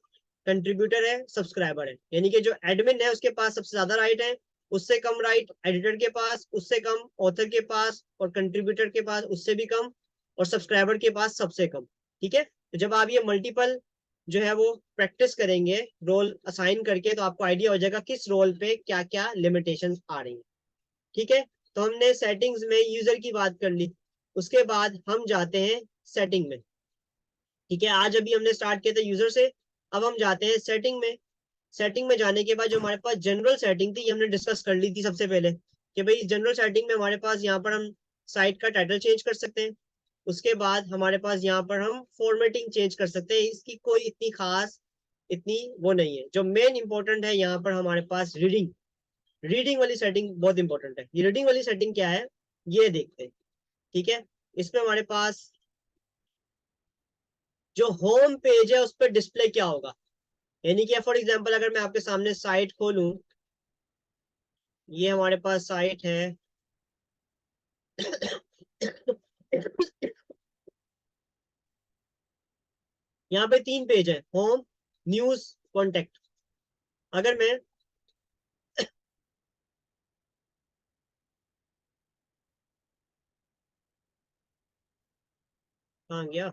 कंट्रीब्यूटर है, सब्सक्राइबर है। यानी कि जो एडमिन है उसके पास सबसे ज्यादा राइट है, उससे कम राइट एडिटर के पास, उससे कम ऑथर के पास, और कंट्रीब्यूटर के पास उससे भी कम, और सब्सक्राइबर के पास सबसे कम। ठीक है, तो जब आप ये मल्टीपल जो है वो प्रैक्टिस करेंगे रोल असाइन करके, तो आपको आइडिया हो जाएगा किस रोल पे क्या क्या लिमिटेशन आ रही है। ठीक है, तो हमने सेटिंग्स में यूजर की बात कर ली, उसके बाद हम जाते हैं सेटिंग में। ठीक है, आज अभी हमने स्टार्ट किया था यूजर से, अब हम जाते हैं सेटिंग में। सेटिंग में जाने के बाद जो हमारे पास जनरल सेटिंग थी, ये हमने डिस्कस कर ली थी सबसे पहले कि भाई जनरल सेटिंग में हमारे पास यहाँ पर हम साइट का टाइटल चेंज कर सकते हैं। उसके बाद हमारे पास यहाँ पर हम फॉर्मेटिंग चेंज कर सकते हैं। इसकी कोई इतनी खास इतनी वो नहीं है। जो मेन इंपॉर्टेंट है यहाँ पर हमारे पास रीडिंग, रीडिंग वाली सेटिंग बहुत इंपॉर्टेंट है। ये रीडिंग वाली सेटिंग क्या है ये देखते हैं। ठीक है, इसमें हमारे पास जो होम पेज है उस पर डिस्प्ले क्या होगा। यानी कि फॉर एग्जांपल अगर मैं आपके सामने साइट खोलूं, ये हमारे पास साइट है यहाँ पे 3 पेज है, होम, न्यूज, कॉन्टेक्ट। अगर मैं कहाँ गया,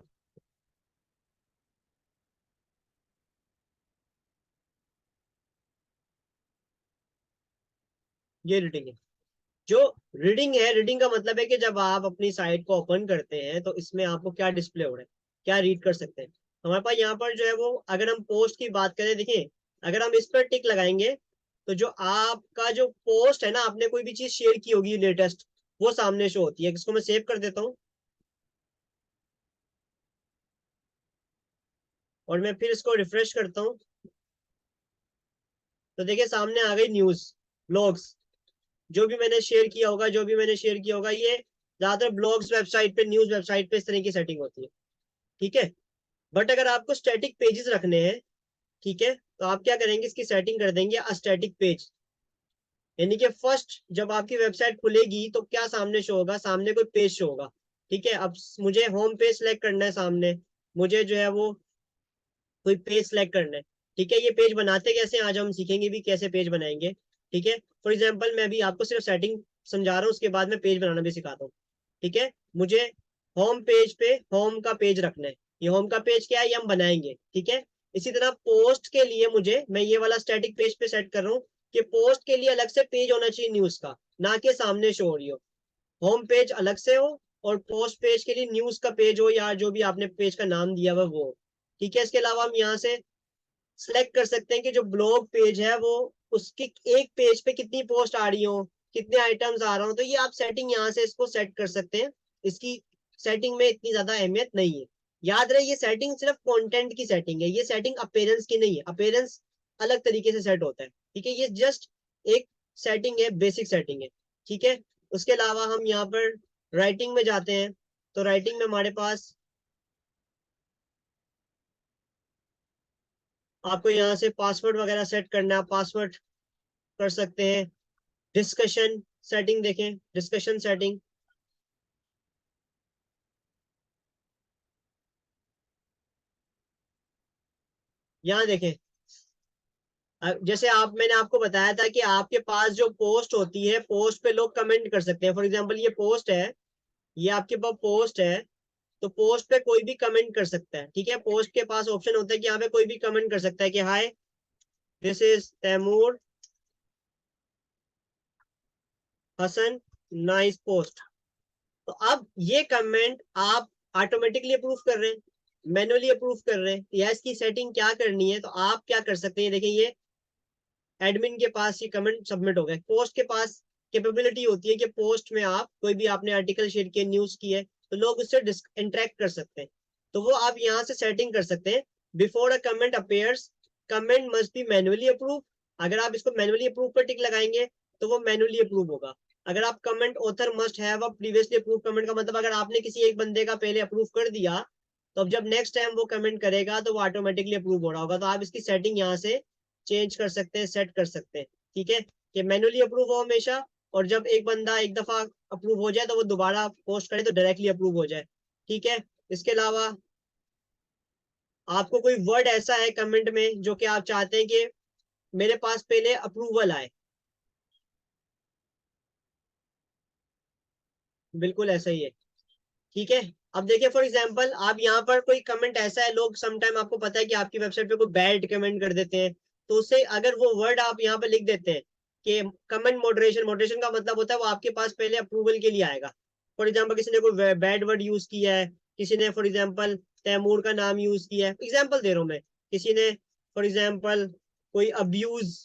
ये रीडिंग है। जो रीडिंग है, रीडिंग का मतलब है कि जब आप अपनी साइट को ओपन करते हैं तो इसमें आपको क्या डिस्प्ले हो रहा है, क्या रीड कर सकते हैं। हमारे पास यहाँ पर जो है वो, अगर हम पोस्ट की बात करें, देखिए अगर हम इस पर टिक लगाएंगे तो जो आपका जो पोस्ट है ना, आपने कोई भी चीज शेयर की होगी लेटेस्ट, वो सामने शो होती है। इसको मैं सेव कर देता हूँ और मैं फिर इसको रिफ्रेश करता हूँ, तो देखिए सामने आ गई न्यूज, ब्लॉग्स, जो भी मैंने शेयर किया होगा, जो भी मैंने शेयर किया होगा। ये ज्यादातर ब्लॉग्स वेबसाइट पे, न्यूज वेबसाइट पे इस तरह की सेटिंग होती है। ठीक है, बट अगर आपको स्टैटिक पेजेस रखने हैं, ठीक है, तो आप क्या करेंगे, इसकी सेटिंग कर देंगे स्टैटिक पेज। यानी कि फर्स्ट जब आपकी वेबसाइट खुलेगी तो क्या सामने शो होगा, सामने कोई पेज शो होगा। ठीक है, अब मुझे होम पेज सेलेक्ट करना है, सामने मुझे जो है वो कोई पेज सेलेक्ट करना है। ठीक है, ये पेज बनाते कैसे आज हम सीखेंगे भी कैसे पेज बनाएंगे। ठीक है, फॉर एग्जाम्पल मैं अभी आपको सिर्फ सेटिंग समझा रहा हूँ, उसके बाद मैं पेज बनाना भी सिखाता हूँ। ठीक है, मुझे होम पेज पे होम का पेज रखना है। ये होम का पेज क्या है, ये हम बनाएंगे। ठीक है, इसी तरह पोस्ट के लिए मुझे, मैं ये वाला स्टैटिक पेज पे सेट कर रहा हूँ कि पोस्ट के लिए अलग से पेज होना चाहिए न्यूज का, ना कि सामने शो हो रही हो। होम पेज अलग से हो और पोस्ट पेज के लिए न्यूज का पेज हो, या जो भी आपने पेज का नाम दिया हुआ वो। ठीक है, इसके अलावा हम यहाँ से सिलेक्ट कर सकते हैं कि जो ब्लॉग पेज है वो, उसके एक पेज पे कितनी पोस्ट आ रही हो, कितने आइटम्स आ रहा हो। तो ये आप सेटिंग यहाँ से इसको सेट कर सकते हैं। इसकी सेटिंग में इतनी ज्यादा अहमियत नहीं है। याद रहे ये सेटिंग सिर्फ कंटेंट की सेटिंग है, ये सेटिंग अपेयरेंस की नहीं है। अपेयरेंस अलग तरीके से सेट होता है। ठीक है, ये जस्ट एक सेटिंग है, बेसिक सेटिंग है। ठीक है, उसके अलावा हम यहाँ पर राइटिंग में जाते हैं, तो राइटिंग में हमारे पास आपको यहाँ से पासवर्ड वगैरह सेट करना है, पासवर्ड कर सकते हैं। डिस्कशन सेटिंग देखें, डिस्कशन सेटिंग, यहाँ देखें। जैसे आप, मैंने आपको बताया था कि आपके पास जो पोस्ट होती है, पोस्ट पे लोग कमेंट कर सकते हैं। फॉर एग्जांपल ये पोस्ट है, ये आपके पास पोस्ट है, तो पोस्ट पे कोई भी कमेंट कर सकता है। ठीक है, पोस्ट के पास ऑप्शन होता है कि यहाँ पे कोई भी कमेंट कर सकता है कि hi this is Taimur Hasan, nice post. तो अब ये कमेंट आप ऑटोमेटिकली अप्रूव कर रहे हैं, मैनुअली अप्रूव कर रहे हैं, या इसकी सेटिंग क्या करनी है, तो आप क्या कर सकते हैं। देखिए ये एडमिन के पास ये कमेंट सबमिट हो गया। पोस्ट के पास कैपेबिलिटी होती है कि पोस्ट में आप कोई भी आपने आर्टिकल शेयर किया, न्यूज की है, तो लोग उससे इंटरेक्ट कर सकते हैं। तो वो आप यहाँ से सेटिंग कर सकते हैं। Before a comment appears comment must be manually approve. अगर आप इसको मैनुअली अप्रूव पर टिक लगाएंगे तो वो मैनुअली अप्रूव होगा। अगर आप comment author must have a previously approve comment का मतलब अगर आपने किसी एक बंदे का पहले अप्रूव कर दिया तो अब जब नेक्स्ट टाइम वो कमेंट करेगा तो वो ऑटोमेटिकली अप्रूव हो रहा होगा। तो आप इसकी सेटिंग यहाँ से चेंज कर सकते हैं, सेट कर सकते हैं, ठीक है, कि मैनुअली अप्रूव हो हमेशा, और जब एक बंदा एक दफा अप्रूव हो जाए तो वो दोबारा पोस्ट करे तो डायरेक्टली अप्रूव हो जाए, ठीक है। इसके अलावा आपको कोई वर्ड ऐसा है कमेंट में जो कि आप चाहते हैं कि मेरे पास पहले अप्रूवल आए, बिल्कुल ऐसा ही है, ठीक है। अब देखिए फॉर एग्जांपल आप यहाँ पर कोई कमेंट ऐसा है, लोग समटाइम आपको पता है कि आपकी वेबसाइट पे कोई बैड कमेंट कर देते हैं, तो उससे अगर वो वर्ड आप यहाँ पे लिख देते हैं कि कमेंट मॉडरेशन, मॉडरेशन का मतलब होता है वो आपके पास पहले अप्रूवल के लिए आएगा। फॉर एग्जाम्पल किसी ने कोई बैड वर्ड यूज किया है, किसी ने फॉर एग्जाम्पल तैमूर का नाम यूज किया है, एग्जाम्पल दे रहा हूँ मैं, किसी ने फॉर एग्जाम्पल कोई अब्यूज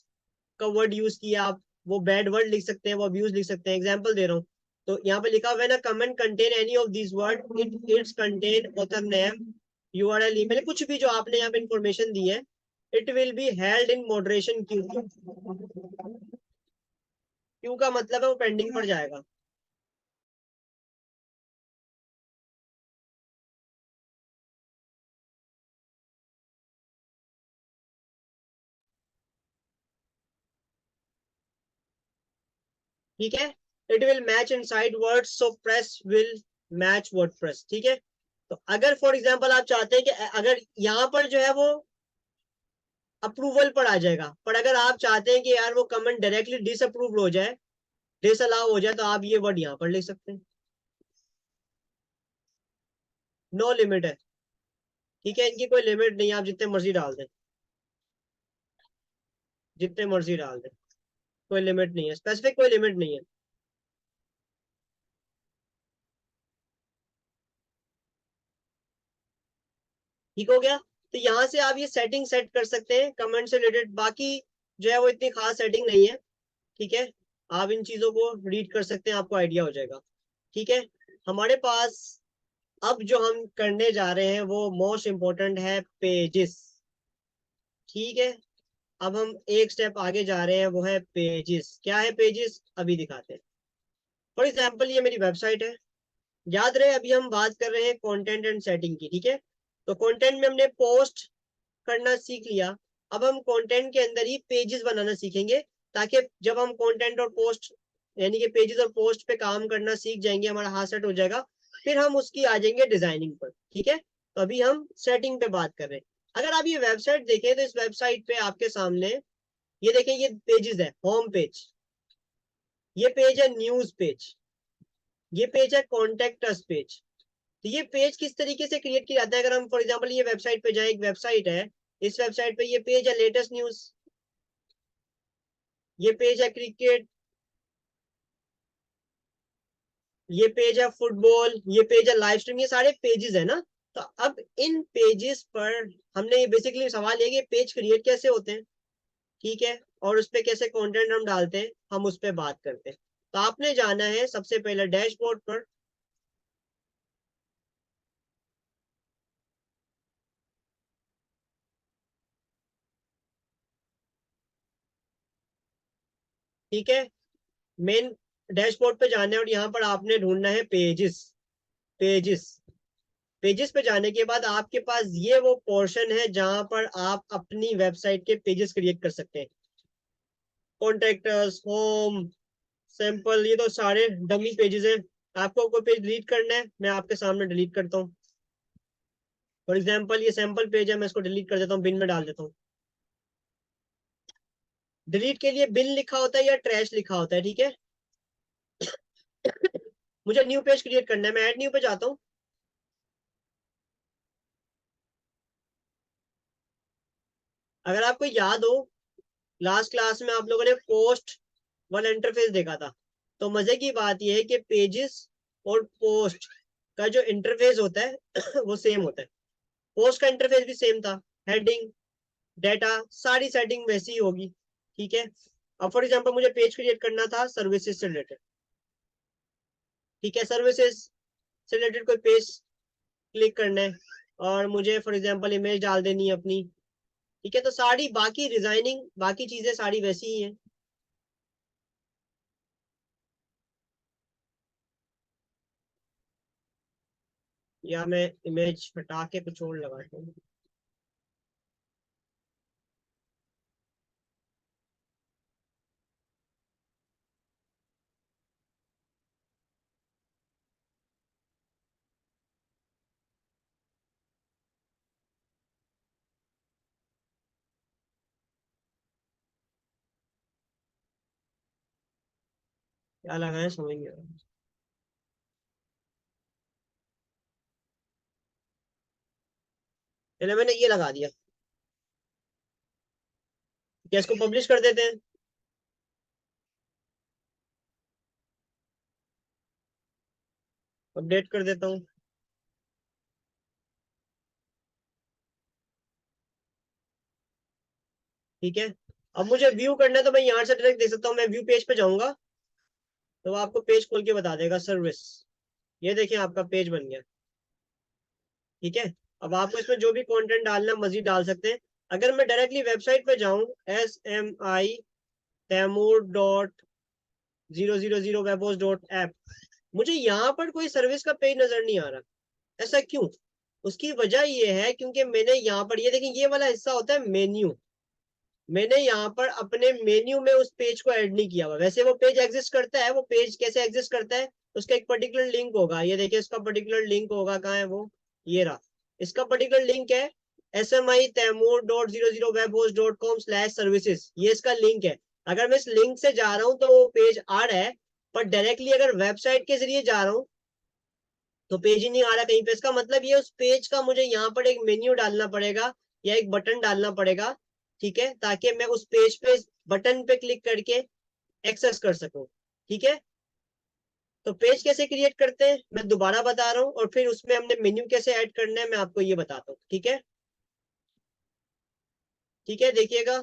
का वर्ड यूज किया, आप वो बैड वर्ड लिख सकते हैं, वो अब्यूज लिख सकते हैं, एग्जाम्पल दे रहा हूँ। तो यहाँ पे लिखा हुआ है ना, comment contain any of this word it's contain author name URL email, कुछ भी जो आपने यहाँ पे इंफॉर्मेशन दी है, it will be held in moderation Q. Q का मतलब है वो पेंडिंग पर जाएगा। ठीक है, it will match inside words so press will match WordPress, ठीक है। तो अगर फॉर एग्जांपल आप चाहते हैं कि अगर यहाँ पर जो है वो अप्रूवल पर आ जाएगा, पर अगर आप चाहते हैं कि यार वो कमेंट डायरेक्टली डिसअप्रूव हो जाए, डिसअलाउ हो जाए, तो आप ये वर्ड यहाँ पर लिख सकते हैं, नो लिमिट है, ठीक है, इनकी कोई लिमिट नहीं है, आप जितने मर्जी डाल दें, जितने मर्जी डाल दें, कोई लिमिट नहीं है, स्पेसिफिक कोई लिमिट नहीं है। ठीक हो गया। तो यहाँ से आप ये सेटिंग सेट कर सकते हैं कमेंट से रिलेटेड, बाकी जो है वो इतनी खास सेटिंग नहीं है, ठीक है। आप इन चीजों को रीड कर सकते हैं, आपको आइडिया हो जाएगा, ठीक है। हमारे पास अब जो हम करने जा रहे हैं वो मोस्ट इंपॉर्टेंट है, पेजेस, ठीक है। अब हम एक स्टेप आगे जा रहे हैं, वो है पेजेस। क्या है पेजेस, अभी दिखाते हैं। फॉर एग्जाम्पल ये मेरी वेबसाइट है, याद रहे अभी हम बात कर रहे हैं कंटेंट एंड सेटिंग की, ठीक है। तो कंटेंट में हमने पोस्ट करना सीख लिया, अब हम कंटेंट के अंदर ही पेजेस बनाना सीखेंगे, ताकि जब हम कंटेंट और पोस्ट यानी कि पेजेस और पोस्ट पे काम करना सीख जाएंगे, हमारा हाथ सेट हो जाएगा, फिर हम उसकी आ जाएंगे डिजाइनिंग पर, ठीक है। तो अभी हम सेटिंग पे बात कर रहे हैं। अगर आप ये वेबसाइट देखें तो इस वेबसाइट पे आपके सामने ये देखें, ये पेजेस है, होम पेज, ये पेज है न्यूज पेज, ये पेज है कॉन्टेक्ट अस पेज। तो ये पेज किस तरीके से क्रिएट किया जाता है, अगर हम फॉर एग्जांपल ये वेबसाइट पे जाए, एक वेबसाइट है, इस वेबसाइट पे ये पेज है लेटेस्ट न्यूज, ये पेज है क्रिकेट, ये पेज है फुटबॉल, ये पेज है लाइव स्ट्रीम, ये सारे पेजेस है ना। तो अब इन पेजेस पर हमने ये बेसिकली सवाल ये कि पेज क्रिएट कैसे होते हैं, ठीक है, और उस पर कैसे कंटेंट हम डालते हैं, हम उस पर बात करते हैं। तो आपने जाना है सबसे पहले डैशबोर्ड पर, ठीक है, मेन डैशबोर्ड पे जाना है और यहाँ पर आपने ढूंढना है पेजेस। पेजेस, पेजेस पे जाने के बाद आपके पास ये वो पोर्शन है जहां पर आप अपनी वेबसाइट के पेजेस क्रिएट कर सकते हैं। कॉन्टेक्टर्स, होम, सैंपल, ये तो सारे डमी पेजेस हैं। आपको कोई पेज डिलीट करना है, मैं आपके सामने डिलीट करता हूँ। फॉर एग्जाम्पल ये सैंपल पेज है, मैं इसको डिलीट कर देता हूँ, बिन में डाल देता हूँ। डिलीट के लिए बिन लिखा होता है या ट्रैश लिखा होता है, ठीक है। मुझे न्यू पेज क्रिएट करना है, मैं ऐड न्यू पे जाता हूँ। अगर आपको याद हो, लास्ट क्लास में आप लोगों ने पोस्ट वाला इंटरफेस देखा था, तो मजे की बात यह है कि पेजेस और पोस्ट का जो इंटरफेस होता है वो सेम होता है। पोस्ट का इंटरफेस भी सेम था, हेडिंग, डाटा, सारी सेटिंग वैसी ही होगी, ठीक है। अब फॉर एग्जांपल मुझे पेज क्रिएट करना था सर्विसेज से रिलेटेड, ठीक है, सर्विसेज से रिलेटेड कोई पेज क्लिक करना है, और मुझे फॉर एग्जांपल इमेज डाल देनी है अपनी, ठीक है। तो सारी बाकी डिजाइनिंग बाकी चीजें सारी वैसी ही हैं। या मैं इमेज हटा के कुछ और लगाता हूँ। क्या लगाएं समझ नहीं आ रहा। चलो मैंने ये लगा दिया। क्या इसको पब्लिश कर देते हैं? अपडेट कर देता हूँ। ठीक है। अब मुझे व्यू करना है तो मैं यहाँ से डायरेक्ट देख सकता हूँ। मैं व्यू पेज पे जाऊंगा तो वो आपको पेज खोल के बता देगा सर्विस। ये देखिए आपका पेज बन गया। ठीक है। अब आपको इसमें जो भी कंटेंट डालना मजीद डाल सकते हैं। अगर मैं डायरेक्टली वेबसाइट पे जाऊं SMI Taimur.000webhost.app, मुझे यहाँ पर कोई सर्विस का पेज नजर नहीं आ रहा। ऐसा क्यों? उसकी वजह ये है क्योंकि मैंने यहाँ पर ये देखिए ये वाला हिस्सा होता है मेन्यू। मैंने यहाँ पर अपने मेन्यू में उस पेज को ऐड नहीं किया हुआ। वैसे वो पेज एग्जिस्ट करता है। वो पेज कैसे एग्जिस्ट करता है? उसका एक पर्टिकुलर लिंक होगा। ये देखिए इसका पर्टिकुलर लिंक होगा। कहाँ है वो? ये रहा। इसका पर्टिकुलर लिंक है SMI Taimur.000webhost.com/services। ये इसका लिंक है। अगर मैं इस लिंक से जा रहा हूँ तो वो पेज आ रहा है। पर डायरेक्टली अगर वेबसाइट के जरिए जा रहा हूँ तो पेज ही नहीं आ रहा कहीं पे। इसका मतलब ये उस पेज का मुझे यहाँ पर एक मेन्यू डालना पड़ेगा या एक बटन डालना पड़ेगा। ठीक है। ताकि मैं उस पेज पे बटन पे क्लिक करके एक्सेस कर सकूं। ठीक है। तो पेज कैसे क्रिएट करते हैं मैं दोबारा बता रहा हूँ, और फिर उसमें हमने मेन्यू कैसे ऐड करना है मैं आपको ये बताता हूँ। ठीक है। ठीक है देखिएगा।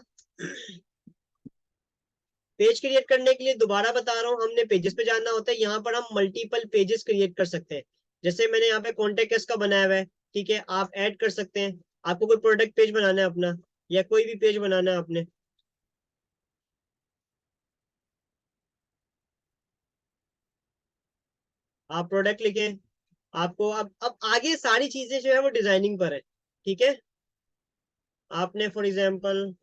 पेज क्रिएट करने के लिए दोबारा बता रहा हूँ, हमने पेजेस पे जाना होता है। यहाँ पर हम मल्टीपल पेजेस क्रिएट कर सकते हैं। जैसे मैंने यहाँ पे कॉन्टेक्ट अस का बनाया हुआ है। ठीक है। आप ऐड कर सकते हैं। आपको कोई प्रोडक्ट पेज बनाना है अपना, या कोई भी पेज बनाना है आपने, आप प्रोडक्ट लिखे। आपको अब आगे सारी चीजें जो है वो डिजाइनिंग पर है। ठीक है। आपने फॉर एग्जांपल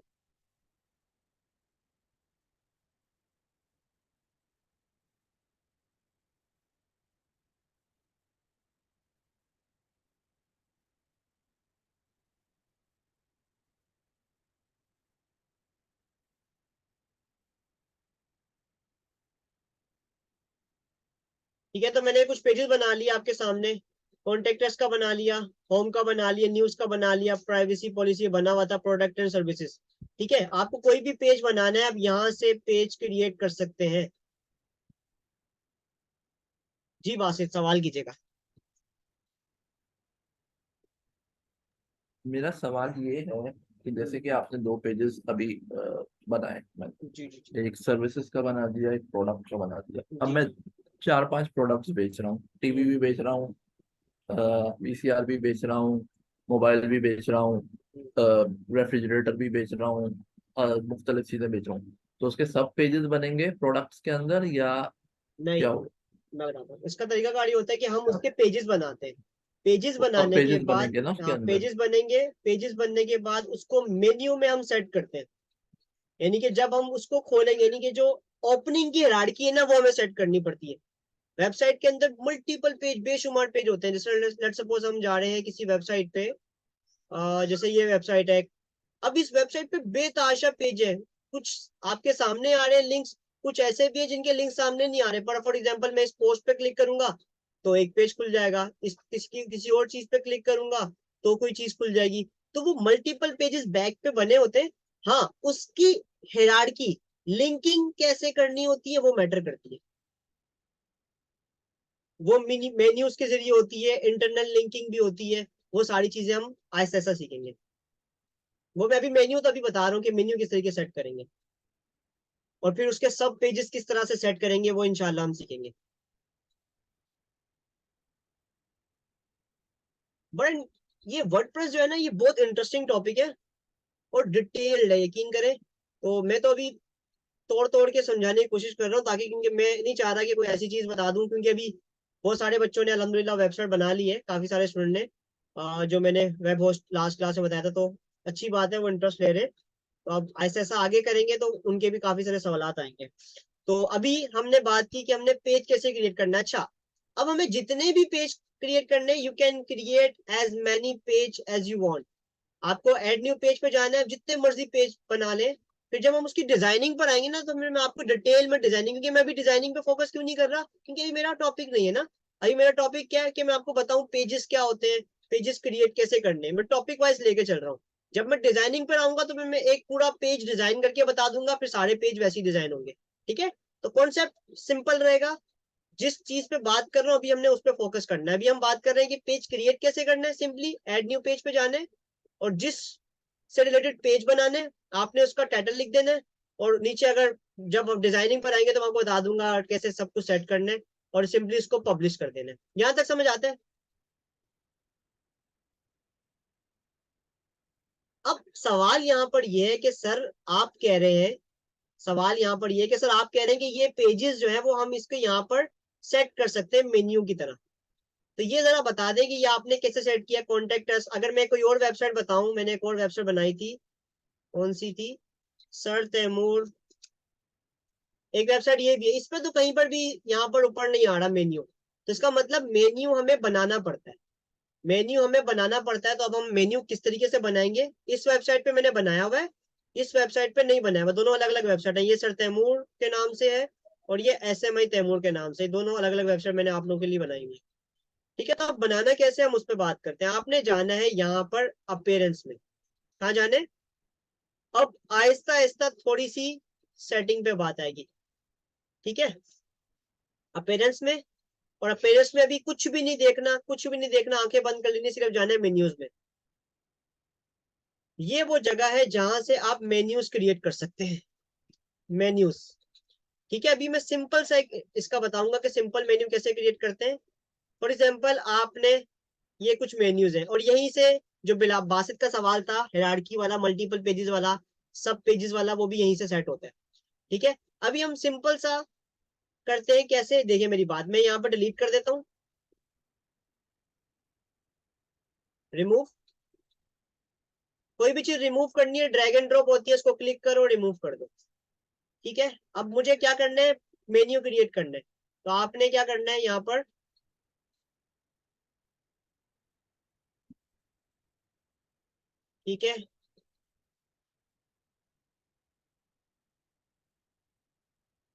ठीक है, तो मैंने कुछ पेजेस बना लिया आपके सामने। कॉन्टेक्टर्स का बना लिया, होम का बना लिया, न्यूज का बना लिया, प्राइवेसी पॉलिसी बना हुआ था, प्रोडक्ट एंड सर्विसेज। ठीक है। आपको कोई भी पेज बनाना है आप यहाँ से पेज क्रिएट कर सकते हैं। जी बासित सवाल कीजिएगा। मेरा सवाल ये है कि जैसे कि आपने दो पेजेस अभी बनाए, मैंने जी जी जी एक सर्विसेज का बना दिया, एक प्रोडक्ट का बना दिया। अब जी मैं 4-5 प्रोडक्ट्स बेच रहा हूँ, टीवी भी बेच रहा हूँ, वीसीआर भी बेच रहा हूँ, मोबाइल भी बेच रहा हूँ, रेफ्रिजरेटर भी बेच रहा हूँ, मुख्तलिफ चीजें बेच रहा हूँ। तो उसके सब पेजेस बनेंगे प्रोडक्ट्स के अंदर या नहीं, क्या होगा? मैं बताता हूँ इसका तरीका कारी होता है कि हम उसके पेजेस बनाते हैं। पेजेस तो सब बनाने के पेजेस बाद, बनेंगे ना उसके हाँ अंदर? पेजेस बनेंगे। पेजेस बनने के बाद उसको मेन्यू में हम सेट करते हैं। यानी कि जब हम उसको खोलेंगे, यानी कि जो ओपनिंग की हायरार्की है ना वो हमें सेट करनी पड़ती है। वेबसाइट के अंदर मल्टीपल पेज, बेशुमार पेज होते हैं। जैसे लेट सपोज हम जा रहे हैं किसी वेबसाइट पे, जैसे ये वेबसाइट है। अब इस वेबसाइट पे बेतहाशा पेज है। कुछ आपके सामने आ रहे हैं लिंक्स, कुछ ऐसे भी है जिनके लिंक सामने नहीं आ रहे। पर फॉर एग्जांपल मैं इस पोस्ट पे क्लिक करूंगा तो एक पेज खुल जाएगा, इस इसकी किसी और चीज पे क्लिक करूंगा तो कोई चीज खुल जाएगी। तो वो मल्टीपल पेजेस बैक पे बने होते हैं। हाँ, उसकी हायरार्की, लिंकिंग कैसे करनी होती है वो मैटर करती है। वो मिनी मेन्यूज के जरिए होती है, इंटरनल लिंकिंग भी होती है। वो सारी चीजें हम आहिस्ता आहिस्ता सीखेंगे। वो मैं अभी मेन्यू तो अभी बता रहा हूँ कि मेन्यू किस तरीके सेट करेंगे, और फिर उसके सब पेजेस किस तरह से सेट करेंगे वो इंशाल्लाह हम सीखेंगे। बड़ा ये वर्डप्रेस जो है ना, ये बहुत इंटरेस्टिंग टॉपिक है और डिटेल्ड है, यकीन करें। तो मैं तो अभी तोड़ तोड़ के समझाने की कोशिश कर रहा हूँ, ताकि क्योंकि मैं नहीं चाह रहा कि कोई ऐसी चीज बता दूं, क्योंकि अभी बहुत सारे बच्चों ने अल्हम्दुलिल्लाह वेबसाइट बना ली है, काफी सारे स्टूडेंट ने। जो मैंने वेब होस्ट लास्ट क्लास में बताया था, तो अच्छी बात है, वो इंटरेस्ट ले रहे हैं। तो अब ऐसा ऐसा आगे करेंगे तो उनके भी काफी सारे सवाल आएंगे। तो अभी हमने बात की कि हमने पेज कैसे क्रिएट करना है। अच्छा, अब हमें जितने भी पेज क्रिएट करने, you can create as many page as you want. आपको ऐड न्यू पेज पे जाना है, जितने मर्जी पेज बना ले। फिर जब हम उसकी डिजाइनिंग पर आएंगे ना, तो मैं आपको डिटेल में डिजाइनिंग, क्योंकि मैं अभी डिजाइनिंग पे फोकस क्यों नहीं कर रहा, क्योंकि अभी मेरा टॉपिक नहीं है ना। अभी मेरा टॉपिक क्या है कि मैं आपको बताऊं पेजेस क्या होते हैं, पेजेस क्रिएट कैसे करने हैं। मैं टॉपिक वाइज लेके चल रहा हूँ। जब मैं डिजाइनिंग पर आऊंगा तो मैं एक पूरा पेज डिजाइन करके बता दूंगा, फिर सारे पेज वैसे ही डिजाइन होंगे। ठीक है, तो कॉन्सेप्ट सिंपल रहेगा। जिस चीज पे बात कर रहा हूँ अभी हमने उस पर फोकस करना है। अभी हम बात कर रहे हैं कि पेज क्रिएट कैसे करना है। सिंपली ऐड न्यू पेज पे जाना है, और जिस से रिलेटेड पेज बनाने, आपने उसका टाइटल लिख देना है। और नीचे अगर जब आप डिजाइनिंग पर आएंगे तो मैं आपको बता दूंगा कैसे सब कुछ सेट करना है, और सिंपली इसको पब्लिश कर देना है। यहां तक समझ आता है? अब सवाल यहाँ पर यह है कि सर आप कह रहे हैं, सवाल यहाँ पर यह है कि सर आप कह रहे हैं कि ये पेजेस जो है वो हम इसको यहाँ पर सेट कर सकते हैं मेन्यू की तरह। तो ये जरा बता दें कि ये आपने कैसे सेट किया। कॉन्टेक्ट अस, अगर मैं कोई और वेबसाइट बताऊं, मैंने एक और वेबसाइट बनाई थी, कौन सी थी, सर तैमूर। एक वेबसाइट ये भी है, इस पर तो कहीं पर भी यहाँ पर ऊपर नहीं आ रहा मेन्यू। तो इसका मतलब मेन्यू हमें बनाना पड़ता है, मेन्यू हमें बनाना पड़ता है। तो अब हम मेन्यू किस तरीके से बनाएंगे। इस वेबसाइट पे मैंने बनाया हुआ है, इस वेबसाइट पे नहीं बनाया हुआ। दोनों अलग अलग वेबसाइट है, ये सर तैमूर के नाम से है और ये SMI तैमूर के नाम से। दोनों अलग अलग वेबसाइट मैंने आप लोगों के लिए बनाई हुई है। ठीक है, तो अब बनाना कैसे हम उस पर बात करते हैं। आपने जाना है यहाँ पर अपेयरेंस में, कहाँ जाने। अब आहिस्ता आहिस्ता थोड़ी सी सेटिंग पे बात आएगी। ठीक है, अपेयरेंस में, और अपेयरेंस में अभी कुछ भी नहीं देखना, कुछ भी नहीं देखना, आंखें बंद कर लेनी, सिर्फ जाना है मेन्यूज में। ये वो जगह है जहां से आप मेन्यूज क्रिएट कर सकते हैं, मेन्यूज। ठीक है, अभी मैं सिंपल सा इसका बताऊंगा कि सिंपल मेन्यू कैसे क्रिएट करते हैं। फॉर एग्जाम्पल आपने ये कुछ मेन्यूज है, और यहीं से जो बिला बासित का सवाल था हायरार्की वाला, मल्टीपल पेजेस वाला, सब पेजेस वाला, वो भी यहीं से सेट होता है। ठीक है, अभी हम सिंपल सा करते हैं कैसे, देखिए मेरी बात, मैं यहाँ पर डिलीट कर देता हूँ, रिमूव। कोई भी चीज रिमूव करनी है, ड्रैग एंड ड्रॉप होती है, उसको क्लिक करो, रिमूव कर दो। ठीक है, अब मुझे क्या करना है, मेन्यू क्रिएट करना है। तो आपने क्या करना है यहाँ पर, ठीक है,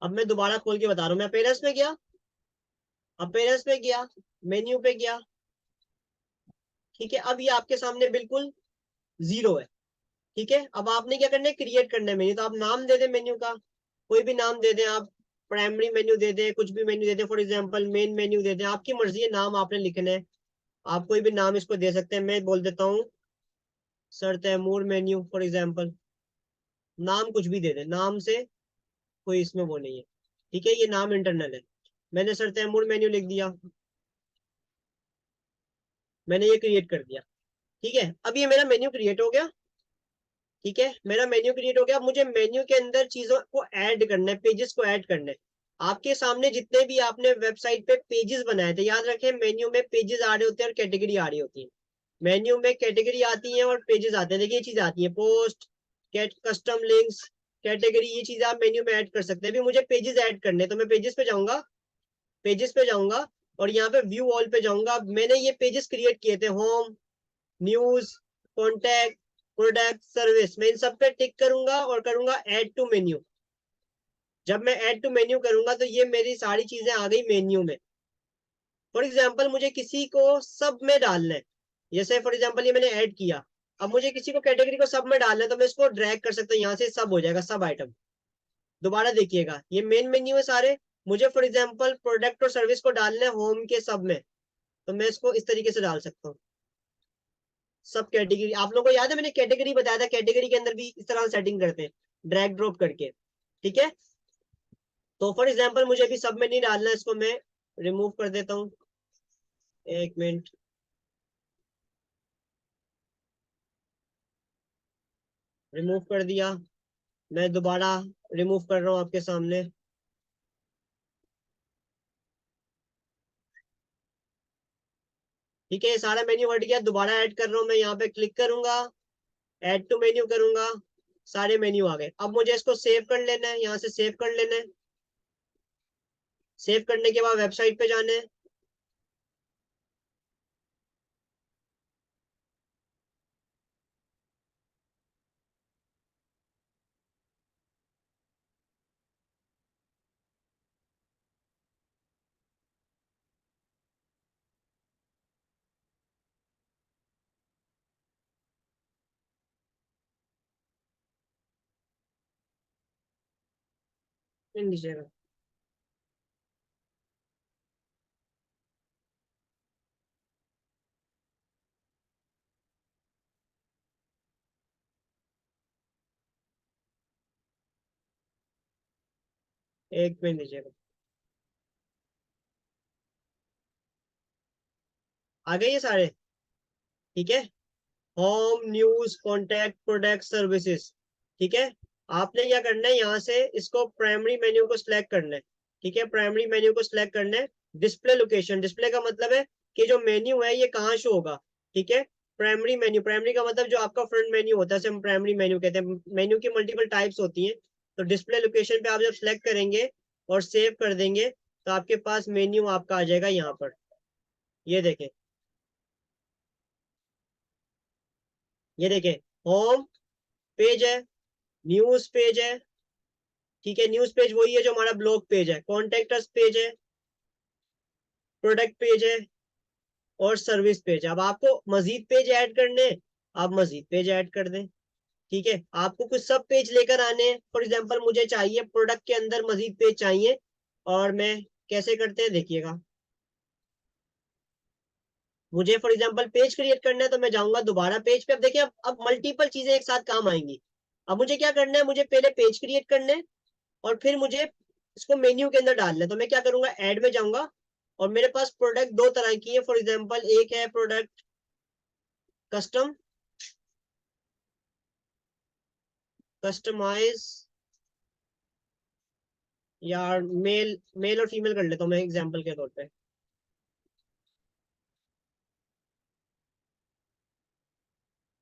अब मैं दोबारा खोल के बता रहा हूँ। मैं अपेयरेंस में गया, अपेयरेंस में गया, मेन्यू पे गया। ठीक है, अब ये आपके सामने बिल्कुल जीरो है। ठीक है, अब आपने क्या करना है, क्रिएट करना है मेन्यू। तो आप नाम दे दें मेन्यू का, कोई भी नाम दे दें आप, प्राइमरी मेन्यू दे दें, कुछ भी मेन्यू दे दें। फॉर एग्जांपल मेन मेन्यू दे दें, आपकी मर्जी है, नाम आपने लिखना है। आप कोई भी नाम इसको दे सकते हैं। मैं बोल देता हूँ sir Taimur menu for example. नाम कुछ भी दे दें, नाम से कोई इसमें वो नहीं है। ठीक है, ये नाम इंटरनल है। मैंने सर तैमूर मेन्यू लिख दिया, मैंने ये क्रिएट कर दिया। ठीक है, अब ये मेरा मेन्यू क्रिएट हो गया। ठीक है, मेरा मेन्यू क्रिएट हो गया। अब मुझे मेन्यू के अंदर चीजों को ऐड करना है, पेजेस को ऐड करना है। आपके सामने जितने भी आपने वेबसाइट पे पेजेस बनाए थे, याद रखें मेन्यू में पेजेस आ रहे होते हैं और कैटेगरी आ रही होती है। मेन्यू में कैटेगरी आती है और पेजेस आते हैं। देखिए ये चीज आती है, पोस्ट, कस्टम लिंक्स, कैटेगरी, ये चीज आप मेन्यू में ऐड कर सकते हैं। अभी मुझे पेजेस ऐड करने, तो मैं पेजेस पे जाऊंगा, पेजेस पे जाऊंगा और यहाँ पे व्यू ऑल पे जाऊंगा। मैंने ये पेजेस क्रिएट किए थे, home, news, contact, product, service. मैं इन सब पे टिक करूंगा और करूंगा ऐड टू मेन्यू। जब मैं ऐड टू मेन्यू करूंगा तो ये मेरी सारी चीजें आ गई मेन्यू में। फॉर एग्जाम्पल मुझे किसी को सब में डालना है, जैसे फॉर एग्जाम्पल ये मैंने ऐड किया। अब मुझे किसी को कैटेगरी को सब में डालना है, तो मैं इसको ड्रैग कर सकता हूँ, यहाँ से सब हो जाएगा, सब आइटम। दोबारा देखिएगा, ये मेन मेन्यू है सारे। मुझे फॉर एग्जाम्पल प्रोडक्ट और सर्विस को डालना है होम के सब में, तो मैं इसको इस तरीके से डाल सकता हूँ, सब कैटेगरी। आप लोगों को याद है मैंने कैटेगरी बताया था, कैटेगरी के अंदर भी इस तरह सेटिंग करते हैं, ड्रैग ड्रॉप करके। ठीक है, तो फॉर एग्जांपल मुझे भी सब में नहीं डालना है, इसको मैं रिमूव कर देता हूँ। एक मिनट, रिमूव कर दिया। मैं दोबारा रिमूव कर रहा हूँ आपके सामने। ठीक है, ये सारा मेन्यू हट गया। दोबारा ऐड कर रहा हूँ मैं, यहाँ पे क्लिक करूंगा, ऐड टू मेन्यू करूंगा, सारे मेन्यू आ गए। अब मुझे इसको सेव कर लेना है, यहाँ से सेव कर लेना है। सेव करने के बाद वेबसाइट पे जाना है। इन दीजिएगा। एक मिनट दीजिएगा। आ गए ये सारे। ठीक है, home, news, contact, product, services. ठीक है, आपने क्या करना है, यहाँ से इसको प्राइमरी मेन्यू को सिलेक्ट करना है। ठीक है, प्राइमरी मेन्यू को सिलेक्ट करना है। डिस्प्ले लोकेशन, डिस्प्ले का मतलब है कि जो मेन्यू है ये कहाँ शो होगा। ठीक है, प्राइमरी मेन्यू, प्राइमरी का मतलब जो आपका फ्रंट मेन्यू होता है, हम प्राइमरी मेन्यू कहते हैं। मेन्यू की मल्टीपल टाइप्स होती हैं। तो डिस्प्ले लोकेशन पे आप जब सिलेक्ट करेंगे और सेव कर देंगे तो आपके पास मेन्यू आपका आ जाएगा यहाँ पर। ये देखें, ये देखें, होम पेज है, न्यूज पेज है। ठीक है, न्यूज पेज वही है जो हमारा ब्लॉग पेज है। कॉन्टेक्टस पेज है, प्रोडक्ट पेज है, और सर्विस पेज। अब आपको मजीद पेज ऐड करने हैं, आप मजीद पेज ऐड कर दें। ठीक है, आपको कुछ सब पेज लेकर आने हैं। फॉर एग्जांपल मुझे चाहिए प्रोडक्ट के अंदर मजीद पेज चाहिए, और मैं कैसे करते हैं देखिएगा। मुझे फॉर एग्जांपल पेज क्रिएट करना है, तो मैं जाऊंगा दोबारा पेज पे। अब देखिए, अब मल्टीपल चीजें एक साथ काम आएंगी। अब मुझे क्या करना है, मुझे पहले पेज क्रिएट करना है और फिर मुझे इसको मेन्यू के अंदर डालना है। तो मैं क्या करूंगा, ऐड में जाऊंगा, और मेरे पास प्रोडक्ट दो तरह की है। फॉर एग्जांपल एक है प्रोडक्ट कस्टम, कस्टमाइज, या मेल, मेल और फीमेल कर लेता हूँ मैं एग्जांपल के तौर पे।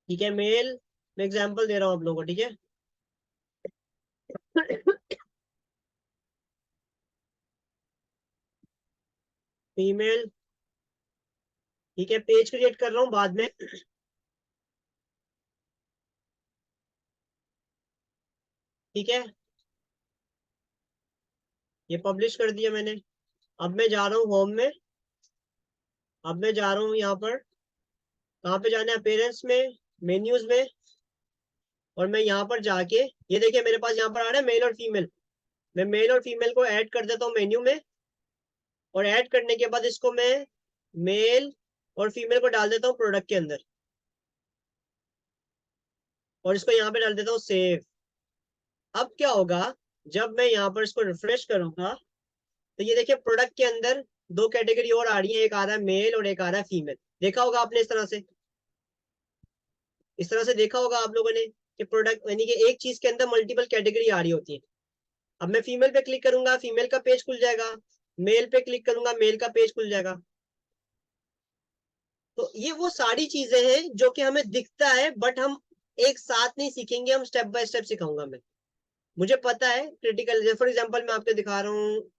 ठीक है, मेल मैं एग्जांपल दे रहा हूँ आप लोगों को। ठीक है, फीमेल। ठीक है, पेज क्रिएट कर रहा हूँ बाद में। ठीक है, ये पब्लिश कर दिया मैंने। अब मैं जा रहा हूँ होम में। अब मैं जा रहा हूँ यहाँ पर, कहाँ पे जाना है, अपेरेंस में, मेन्यूज में, और मैं यहाँ पर जाके, ये देखिए मेरे पास यहाँ पर आ रहा है मेल और फीमेल। मैं मेल और फीमेल को ऐड कर देता हूँ मेन्यू में, और ऐड करने के बाद इसको मैं मेल और फीमेल को डाल देता हूँ प्रोडक्ट के अंदर, और इसको यहाँ पे डाल देता हूँ सेव। अब क्या होगा, जब मैं यहाँ पर इसको रिफ्रेश करूंगा, तो ये देखिए प्रोडक्ट के अंदर दो कैटेगरी और आ रही है, एक आ रहा है मेल और एक आ रहा है फीमेल। देखा होगा आपने इस तरह से, इस तरह से देखा होगा आप लोगों ने कि प्रोडक्ट यानी कि एक चीज के अंदर मल्टीपल कैटेगरी आ रही होती है। अब मैं फीमेल पे क्लिक करूंगा, फीमेल का पेज खुल जाएगा। मेल पे क्लिक करूंगा, मेल का पेज खुल जाएगा। तो ये वो सारी चीजें हैं जो कि हमें दिखता है, बट हम एक साथ नहीं सीखेंगे, हम स्टेप बाय स्टेप सिखाऊंगा मैं। मुझे पता है क्रिटिकल, फॉर एग्जांपल मैं आपको दिखा रहा हूँ।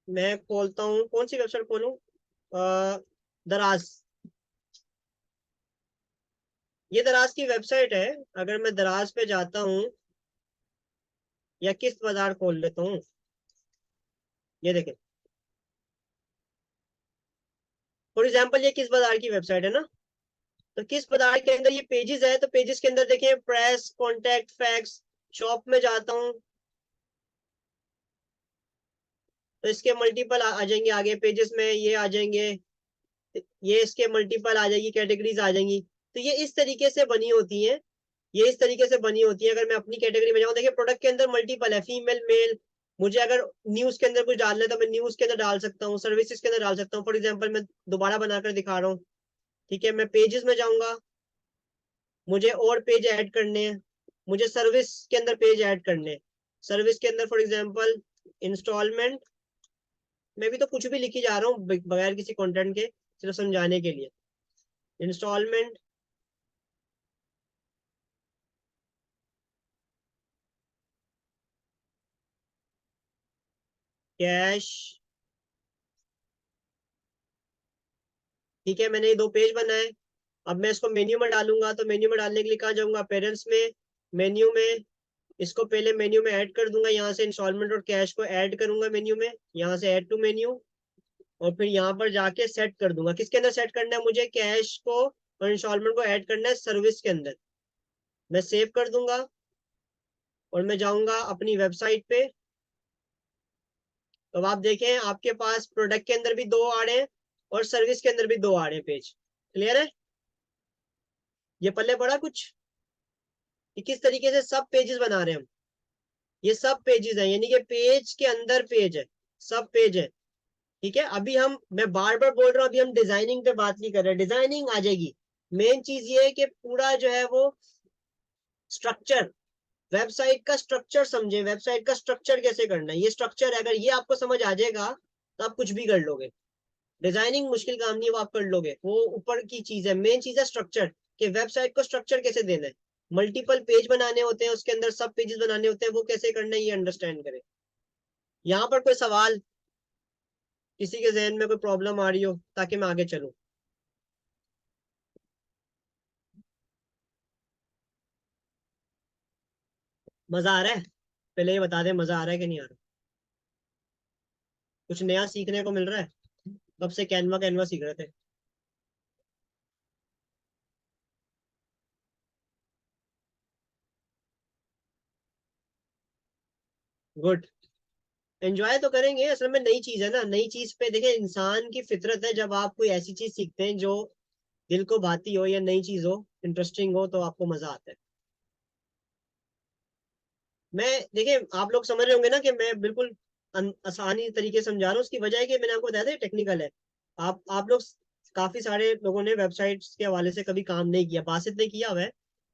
मैं खोलता हूँ, कौन सी वेबसाइट खोलूं, दराज। ये दराज की वेबसाइट है। अगर मैं दराज पे जाता हूँ, या किस्त बाजार खोल लेता हूँ, ये देखें। फॉर एग्जांपल ये किस बाजार की वेबसाइट है ना। तो किस बाजार के अंदर ये पेजेस है, तो पेजेस के अंदर देखिए प्रेस, कॉन्टैक्ट, फैक्स। शॉप में जाता हूँ तो इसके मल्टीपल आ जाएंगे आगे पेजेस में, ये आ जाएंगे, ये इसके मल्टीपल आ जाएगी, कैटेगरीज आ जाएंगी। तो ये इस तरीके से बनी होती है, ये इस तरीके से बनी होती है। अगर मैं अपनी कैटेगरी में जाऊँ, देखिए प्रोडक्ट के अंदर मल्टीपल है, फीमेल, मेल, मुझे अगर न्यूज के अंदर कुछ डालना है तो मैं न्यूज के अंदर डाल सकता हूँ, सर्विसेज के अंदर डाल सकता हूँ। फॉर एग्जाम्पल मैं दोबारा बनाकर दिखा रहा हूँ, ठीक है। मैं पेजेस में जाऊंगा, मुझे और पेज ऐड करने हैं, मुझे सर्विस के अंदर पेज ऐड करने हैं। सर्विस के अंदर फॉर एग्जाम्पल इंस्टॉलमेंट, मैं भी तो कुछ भी लिखी जा रहा हूँ बगैर किसी कंटेंट के, सिर्फ समझाने के लिए। इंस्टॉलमेंट, कैश, ठीक है। मैंने ये 2 पेज बनाए। अब मैं इसको मेन्यू में डालूंगा, तो मेन्यू में डालने के लिए कहाँ जाऊंगा, पेरेंट्स में, मेन्यू में। इसको पहले मेन्यू में ऐड कर दूंगा, यहाँ से इंस्टॉलमेंट और कैश को ऐड करूंगा मेन्यू में, यहाँ से ऐड टू मेन्यू। और फिर यहाँ पर जाके सेट कर दूंगा। किसके अंदर सेट करना है मुझे, कैश को और इंस्टॉलमेंट को ऐड करना है सर्विस के अंदर। मैं सेव कर दूंगा और मैं जाऊंगा अपनी वेबसाइट पे। तो आप देखें आपके पास प्रोडक्ट के अंदर भी 2 आ रहे हैं और सर्विस के अंदर भी 2 आ रहे हैं पेज। क्लियर है? ये पल्ले पड़ा कुछ कि किस तरीके से सब पेजेस बना रहे हैं हम। ये सब पेजेस हैं, यानी कि पेज के अंदर पेज है, सब पेज है, ठीक है। अभी हम, मैं बार बार बोल रहा हूँ, अभी हम डिजाइनिंग पे बात नहीं कर रहे। डिजाइनिंग आ जाएगी। मेन चीज ये है कि पूरा जो है वो स्ट्रक्चर, वेबसाइट का स्ट्रक्चर समझे, वेबसाइट का स्ट्रक्चर कैसे करना है। ये स्ट्रक्चर है, अगर ये आपको समझ आ जाएगा तो आप कुछ भी कर लोगे। डिजाइनिंग मुश्किल काम नहीं है, वो आप कर लोगे, वो ऊपर की चीज है। मेन चीज है स्ट्रक्चर, कि वेबसाइट को स्ट्रक्चर कैसे देना है। मल्टीपल पेज बनाने होते हैं, उसके अंदर सब पेजेस बनाने होते हैं, वो कैसे करना है ये अंडरस्टैंड करें। यहाँ पर कोई सवाल, किसी के जहन में कोई प्रॉब्लम आ रही हो, ताकि मैं आगे चलूं। मजा आ रहा है? पहले ये बता दें, मजा आ रहा है कि नहीं आ रहा? कुछ नया सीखने को मिल रहा है? कब से कैनवा कैनवा सीख रहे थे? गुड। एंजॉय तो करेंगे, असल में नई चीज है ना। नई चीज पे देखें, इंसान की फितरत है, जब आप कोई ऐसी चीज सीखते हैं जो दिल को भाती हो या नई चीज हो, इंटरेस्टिंग हो, तो आपको मजा आता है। मैं, देखिए आप लोग समझ रहे होंगे ना कि मैं बिल्कुल आसानी तरीके से समझा रहा हूँ। उसकी वजह है कि मैंने आपको बताया था टेक्निकल है। आप लोग, काफी सारे लोगों ने वेबसाइट्स के हवाले से कभी काम नहीं किया, बासित ने किया हुआ है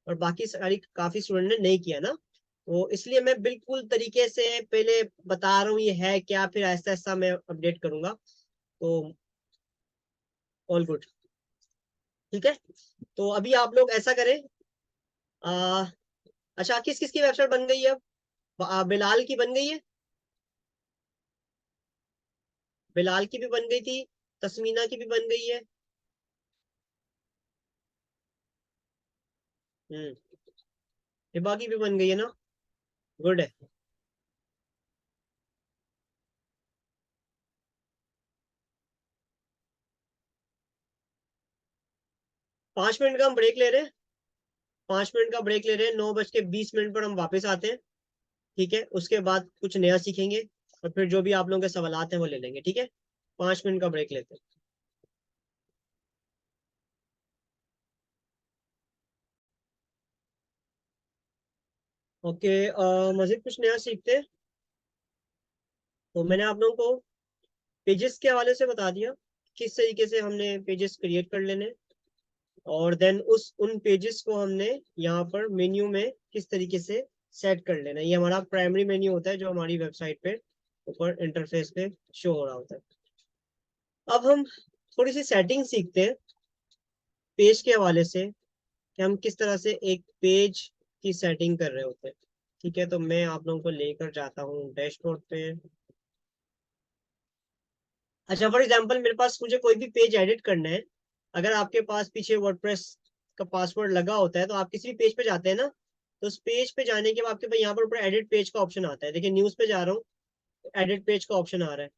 और बाकी सारी काफी स्टूडेंट ने नहीं किया ना। तो इसलिए मैं बिल्कुल तरीके से पहले बता रहा हूँ ये है क्या, फिर आहिस्ता आहिस्ता मैं अपडेट करूंगा। तो ऑल गुड, ठीक है। तो अभी आप लोग ऐसा करें, आ, अच्छा, किस किस की वेबसाइट बन गई है अब? बिलाल की बन गई है, बिलाल की भी बन गई थी, तस्मीना की भी बन गई है। हम्म, हिबा की भी बन गई है ना। गुड है। 5 मिनट का हम ब्रेक ले रहे हैं, 5 मिनट का ब्रेक ले रहे हैं। 9:20 पर हम वापस आते हैं, ठीक है। उसके बाद कुछ नया सीखेंगे और फिर जो भी आप लोगों के सवालात हैं वो ले लेंगे, ठीक है। 5 मिनट का ब्रेक लेते हैं। ओके, मजीद कुछ नया सीखते हैं। तो मैंने आप लोगों को पेजेस के हवाले से बता दिया, किस तरीके से हमने पेजेस क्रिएट कर लेने, और देन उस उन पेजेस को हमने यहाँ पर मेन्यू में किस तरीके से सेट कर लेना। ये हमारा प्राइमरी मेन्यू होता है जो हमारी वेबसाइट पे ऊपर इंटरफेस पे शो हो रहा होता है। अब हम थोड़ी सी सेटिंग सीखते हैं पेज के हवाले से, कि हम किस तरह से एक पेज की सेटिंग कर रहे होते हैं, ठीक है। तो मैं आप लोगों को लेकर जाता हूँ डैशबोर्ड पे। अच्छा, फॉर एग्जांपल मेरे पास, मुझे कोई भी पेज एडिट करना है। अगर आपके पास पीछे वर्डप्रेस का पासवर्ड लगा होता है, तो आप किसी भी पेज पे जाते हैं ना, तो उस पेज पे जाने के बाद आपके पास यहाँ पर ऊपर एडिट पेज का ऑप्शन आता है। देखिए न्यूज पे जा रहा हूँ, एडिट पेज का ऑप्शन आ रहा है।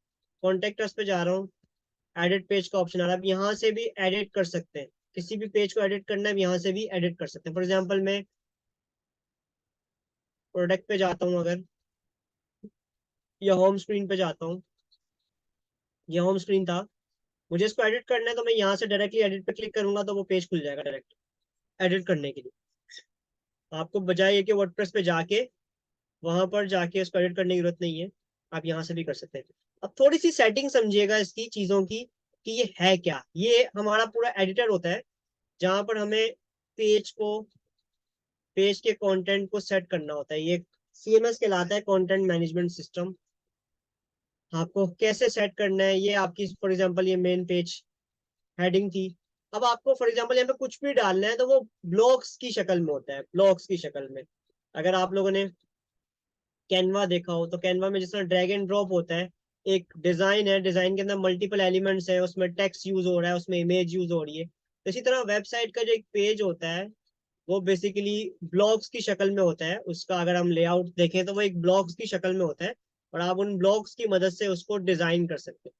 कॉन्टेक्ट पे जा रहा हूँ, एडिट पेज का ऑप्शन आ रहा है। अब यहाँ से भी एडिट कर सकते हैं, किसी भी पेज को एडिट करना है यहाँ से भी एडिट कर सकते हैं। फॉर एग्जाम्पल मैं प्रोडक्ट पे जाता हूँ अगर, या होम स्क्रीन पे जाता हूँ, ये होम स्क्रीन था, मुझे इसको एडिट करना है, तो मैं यहाँ से डायरेक्टली एडिट पे क्लिक करूंगा तो वो पेज खुल जाएगा डायरेक्ट एडिट करने के लिए। आपको बजाय ये कि वर्डप्रेस पे जाके वहां पर जाके इसको एडिट करने की जरूरत नहीं है। आप यहाँ से भी कर सकते हैं। अब थोड़ी सी सेटिंग समझिएगा इसकी चीजों की कि ये है क्या। ये हमारा पूरा एडिटर होता है जहां पर हमें पेज के कंटेंट को सेट करना होता है। ये CMS कहलाता है, कंटेंट मैनेजमेंट सिस्टम। आपको कैसे सेट करना है, ये आपकी फॉर एग्जांपल ये मेन पेज हेडिंग थी। अब आपको फॉर एग्जांपल यहाँ पे कुछ भी डालना है तो वो ब्लॉक्स की शक्ल में होता है, ब्लॉक्स की शक्ल में। अगर आप लोगों ने कैनवा देखा हो तो कैनवा में जिस तरह ड्रैग एंड ड्रॉप होता है, एक डिजाइन है, डिजाइन के अंदर मल्टीपल एलिमेंट्स है, उसमें टेक्स्ट यूज हो रहा है, उसमें इमेज यूज हो रही है। तो इसी तरह वेबसाइट का जो एक पेज होता है वो बेसिकली ब्लॉक्स की शक्ल में होता है। उसका अगर हम लेआउट देखें तो वो एक ब्लॉक्स की शक्ल में होता है और आप उन ब्लॉक्स की मदद से उसको डिजाइन कर सकते हैं।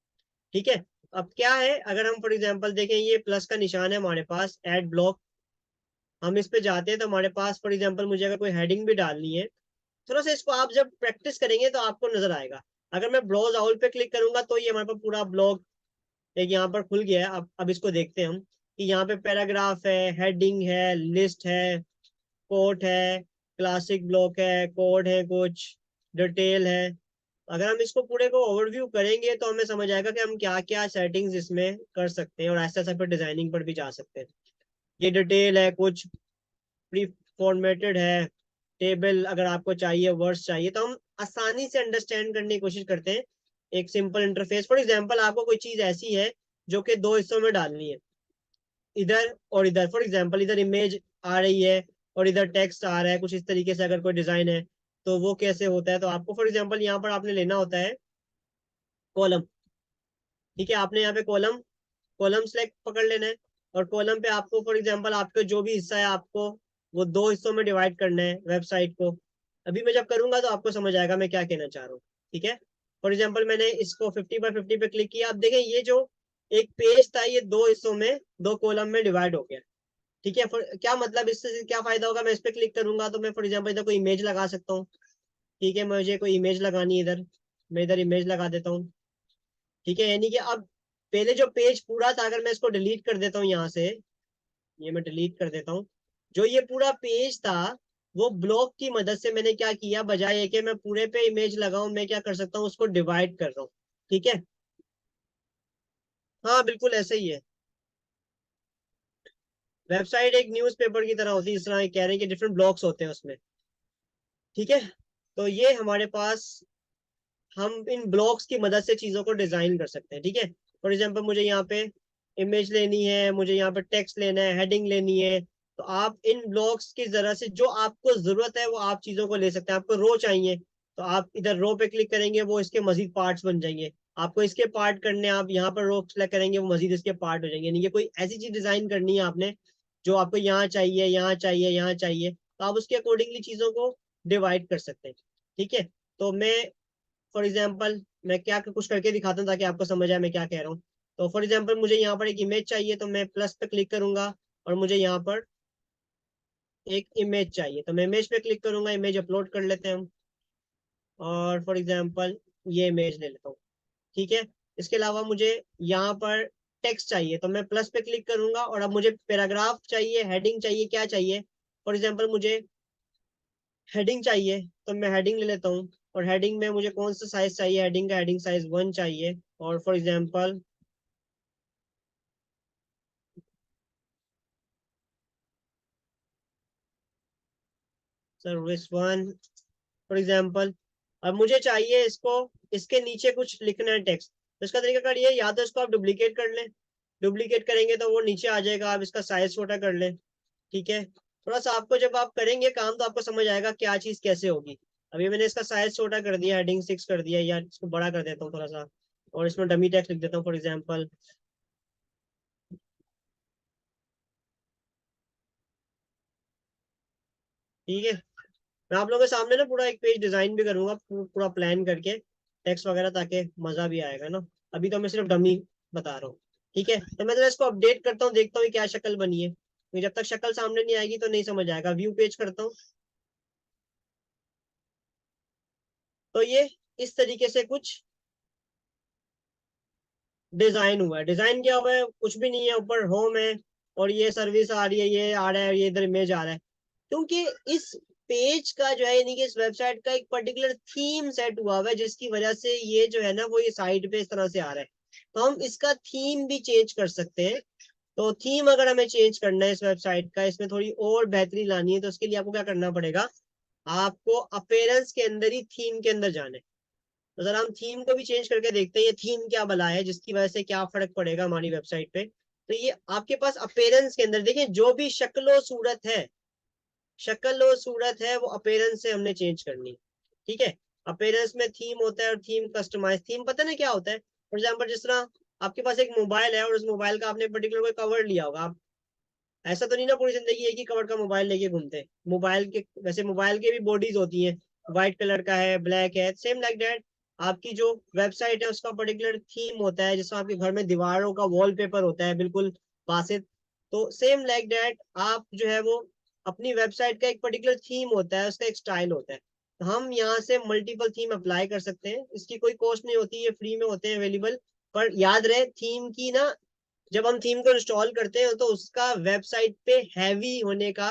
ठीक है। अब क्या है, अगर हम फॉर एग्जांपल देखें, ये प्लस का निशान है हमारे पास, ऐड ब्लॉक। हम इस पे जाते हैं तो हमारे पास फॉर एग्जांपल मुझे अगर कोई हेडिंग भी डालनी है, थोड़ा सा इसको आप जब प्रैक्टिस करेंगे तो आपको नजर आएगा। अगर मैं ब्राउज आउट पे क्लिक करूंगा तो ये हमारे पास पूरा ब्लॉग एक यहाँ पर खुल गया है। अब इसको देखते हैं हम कि यहाँ पे पैराग्राफ है, हेडिंग है, लिस्ट है, कोट है, क्लासिक ब्लॉक है, कोड है, कुछ डिटेल है। अगर हम इसको पूरे को ओवरव्यू करेंगे तो हमें समझ आएगा कि हम क्या क्या सेटिंग्स इसमें कर सकते हैं और ऐसे ऐसे फिर डिजाइनिंग पर भी जा सकते हैं। ये डिटेल है, कुछ प्री फॉर्मेटेड है, टेबल अगर आपको चाहिए, वर्ड्स चाहिए, तो हम आसानी से अंडरस्टैंड करने की कोशिश करते हैं। एक सिंपल इंटरफेस, फॉर एग्जांपल आपको कोई चीज ऐसी है जो कि दो हिस्सों में डालनी है, इधर और इधर। फॉर एग्जांपल इधर इमेज आ रही है और इधर टेक्स्ट आ रहा है, कुछ इस तरीके से अगर कोई डिजाइन है तो वो कैसे होता है। तो आपको फॉर एग्जांपल यहाँ पर आपने लेना होता है कॉलम। ठीक है, आपने यहाँ पे कॉलम कॉलम सेलेक्ट पकड़ लेना है और कॉलम पे आपको फॉर एग्जांपल आपका जो भी हिस्सा है आपको वो दो हिस्सों में डिवाइड करना है वेबसाइट को। अभी मैं जब करूंगा तो आपको समझ आएगा मैं क्या कहना चाह रहा हूँ। ठीक है, फॉर एग्जांपल मैंने इसको 50 by 50 पे क्लिक किया। आप देखें ये जो एक पेज था ये दो हिस्सों में, दो कॉलम में डिवाइड हो गया। ठीक है, क्या मतलब, इससे क्या फायदा होगा, मैं इस पे क्लिक करूंगा तो मैं फॉर एग्जांपल इधर कोई इमेज लगा सकता हूँ। ठीक है, मुझे कोई इमेज लगानी है इधर, मैं इधर इमेज लगा देता हूँ। ठीक है, यानी कि अब पहले जो पेज पूरा था अगर मैं इसको डिलीट कर देता हूँ यहाँ से, ये मैं डिलीट कर देता हूँ, जो ये पूरा पेज था वो ब्लॉक की मदद से मैंने क्या किया, बजाय ये कि मैं पूरे पे इमेज लगाऊं, मैं क्या कर सकता हूँ, उसको डिवाइड कर रहा हूँ। ठीक है, हाँ बिल्कुल ऐसे ही है। वेबसाइट एक न्यूज़पेपर की तरह होती है, इस तरह कह रहे हैं कि डिफरेंट ब्लॉक्स होते हैं उसमें। ठीक है, तो ये हमारे पास, हम इन ब्लॉक्स की मदद से चीजों को डिजाइन कर सकते हैं। ठीक है, फॉर एग्जांपल मुझे यहाँ पे इमेज लेनी है, मुझे यहाँ पे टेक्स्ट लेना है, हेडिंग लेनी है, तो आप इन ब्लॉक्स की जरा से जो आपको जरूरत है वो आप चीजों को ले सकते हैं। आपको रो चाहिए तो आप इधर रो पे क्लिक करेंगे, वो इसके मजीद पार्ट्स बन जाएंगे। आपको इसके पार्ट करने, आप यहाँ पर रो सेलेक्ट करेंगे, वो मजीद इसके पार्ट हो जाएंगे। यानी कि कोई ऐसी चीज डिजाइन करनी है आपने जो आपको यहाँ चाहिए, यहाँ चाहिए, यहाँ चाहिए, तो आप उसके अकॉर्डिंगली चीजों को डिवाइड कर सकते हैं। ठीक है, तो मैं फॉर एग्जाम्पल मैं क्या कुछ करके दिखाता हूँ ताकि आपको समझ आए मैं क्या कह रहा हूँ। तो फॉर एग्जाम्पल मुझे यहाँ पर एक इमेज चाहिए तो मैं प्लस पे क्लिक करूंगा और मुझे यहाँ पर एक इमेज चाहिए तो मैं इमेज पे क्लिक करूंगा, इमेज अपलोड कर लेते हैं हम, और फॉर एग्जाम्पल ये इमेज ले लेता हूँ। ठीक है, इसके अलावा मुझे यहाँ पर टेक्स्ट चाहिए तो मैं प्लस पे क्लिक करूंगा, और अब मुझे पैराग्राफ चाहिए, हेडिंग चाहिए, क्या चाहिए, फॉर एग्जाम्पल मुझे हेडिंग चाहिए तो मैं हेडिंग ले लेता हूँ। और हेडिंग में मुझे कौन सा साइज चाहिए, हेडिंग का हेडिंग साइज 1 चाहिए, और for example service 1 for example. अब मुझे चाहिए इसको, इसके नीचे कुछ लिखना है टेक्स्ट, तो इसका तरीका कर ये, या तो इसको आप डुप्लीकेट कर लें, डुप्लीकेट करेंगे तो वो नीचे आ जाएगा, आप इसका साइज छोटा कर लें। ठीक है, थोड़ा सा आपको जब आप करेंगे काम तो आपको समझ आएगा क्या चीज कैसे होगी। अभी मैंने इसका साइज छोटा कर दिया, हेडिंग 6 कर दिया, या इसको बड़ा कर देता हूँ थोड़ा सा, और इसमें डमी टेक्स्ट लिख देता हूँ फॉर एग्जाम्पल। ठीक है, मैं आप लोगों के सामने ना पूरा एक पेज डिजाइन भी करूंगा, पूरा प्लान करके टेक्स्ट वगैरह, ताकि मजा भी आएगा ना। अभी तो मैं सिर्फ डमी बता रहा हूँ। ठीक है, तो मैं जरा इसको अपडेट करता हूँ, देखता हूँ क्या शक्ल बनी है, क्योंकि जब तक शक्ल सामने नहीं आएगी तो नहीं समझ आएगा। व्यू पेज करता हूँ तो ये इस तरीके से कुछ डिजाइन हुआ है। डिजाइन क्या हुआ है, कुछ भी नहीं है, ऊपर होम है और ये सर्विस आ रही है, ये आ रहा है, ये इधर इमेज आ रहा है। क्योंकि इस पेज का जो है यानी कि इस वेबसाइट का एक पर्टिकुलर थीम सेट हुआ हुआ है, जिसकी वजह से ये जो है ना वो ये साइड पे इस तरह से आ रहा है। तो हम इसका थीम भी चेंज कर सकते हैं। तो थीम अगर हमें चेंज करना है इस वेबसाइट का, इसमें थोड़ी और बेहतरी लानी है, तो उसके लिए आपको क्या करना पड़ेगा, आपको अपीयरेंस के अंदर ही थीम के अंदर जाना है। तो जरा हम थीम को भी चेंज करके देखते हैं ये थीम क्या भला है, जिसकी वजह से क्या फर्क पड़ेगा हमारी वेबसाइट पे। तो ये आपके पास अपीयरेंस के अंदर देखिए, जो भी शक्ल सूरत है, शक्ल और सूरत है, वो अपीयरेंस से हमने चेंज करनी है। ठीक है, अपीयरेंस में थीम होता है और थीम कस्टमाइज। थीम पता ना क्या होता है, फॉर एग्जांपल जिस तरह आपके पास एक मोबाइल है और उस मोबाइल का आपने पर्टिकुलर कोई कवर लिया होगा, आप ऐसा तो नहीं ना पूरी जिंदगी एक ही कवर का मोबाइल लेके घूमते हैं। मोबाइल के वैसे मोबाइल के भी बॉडीज होती हैं, व्हाइट कलर का है, ब्लैक है, सेम लाइक दैट आपकी जो वेबसाइट है उसका पर्टिकुलर थीम होता है। जैसे आपके घर में दीवारों का वॉलपेपर होता है बिल्कुल बासित, तो सेम लाइक दैट आप जो है वो अपनी वेबसाइट का एक पर्टिकुलर थीम होता है, उसका एक स्टाइल होता है। तो हम यहाँ से मल्टीपल थीम अप्लाई कर सकते हैं, इसकी कोई कॉस्ट नहीं होती, ये फ्री में होते हैं अवेलेबल। पर याद रहे थीम की ना, जब हम थीम को इंस्टॉल करते हैं तो उसका वेबसाइट पे हैवी होने का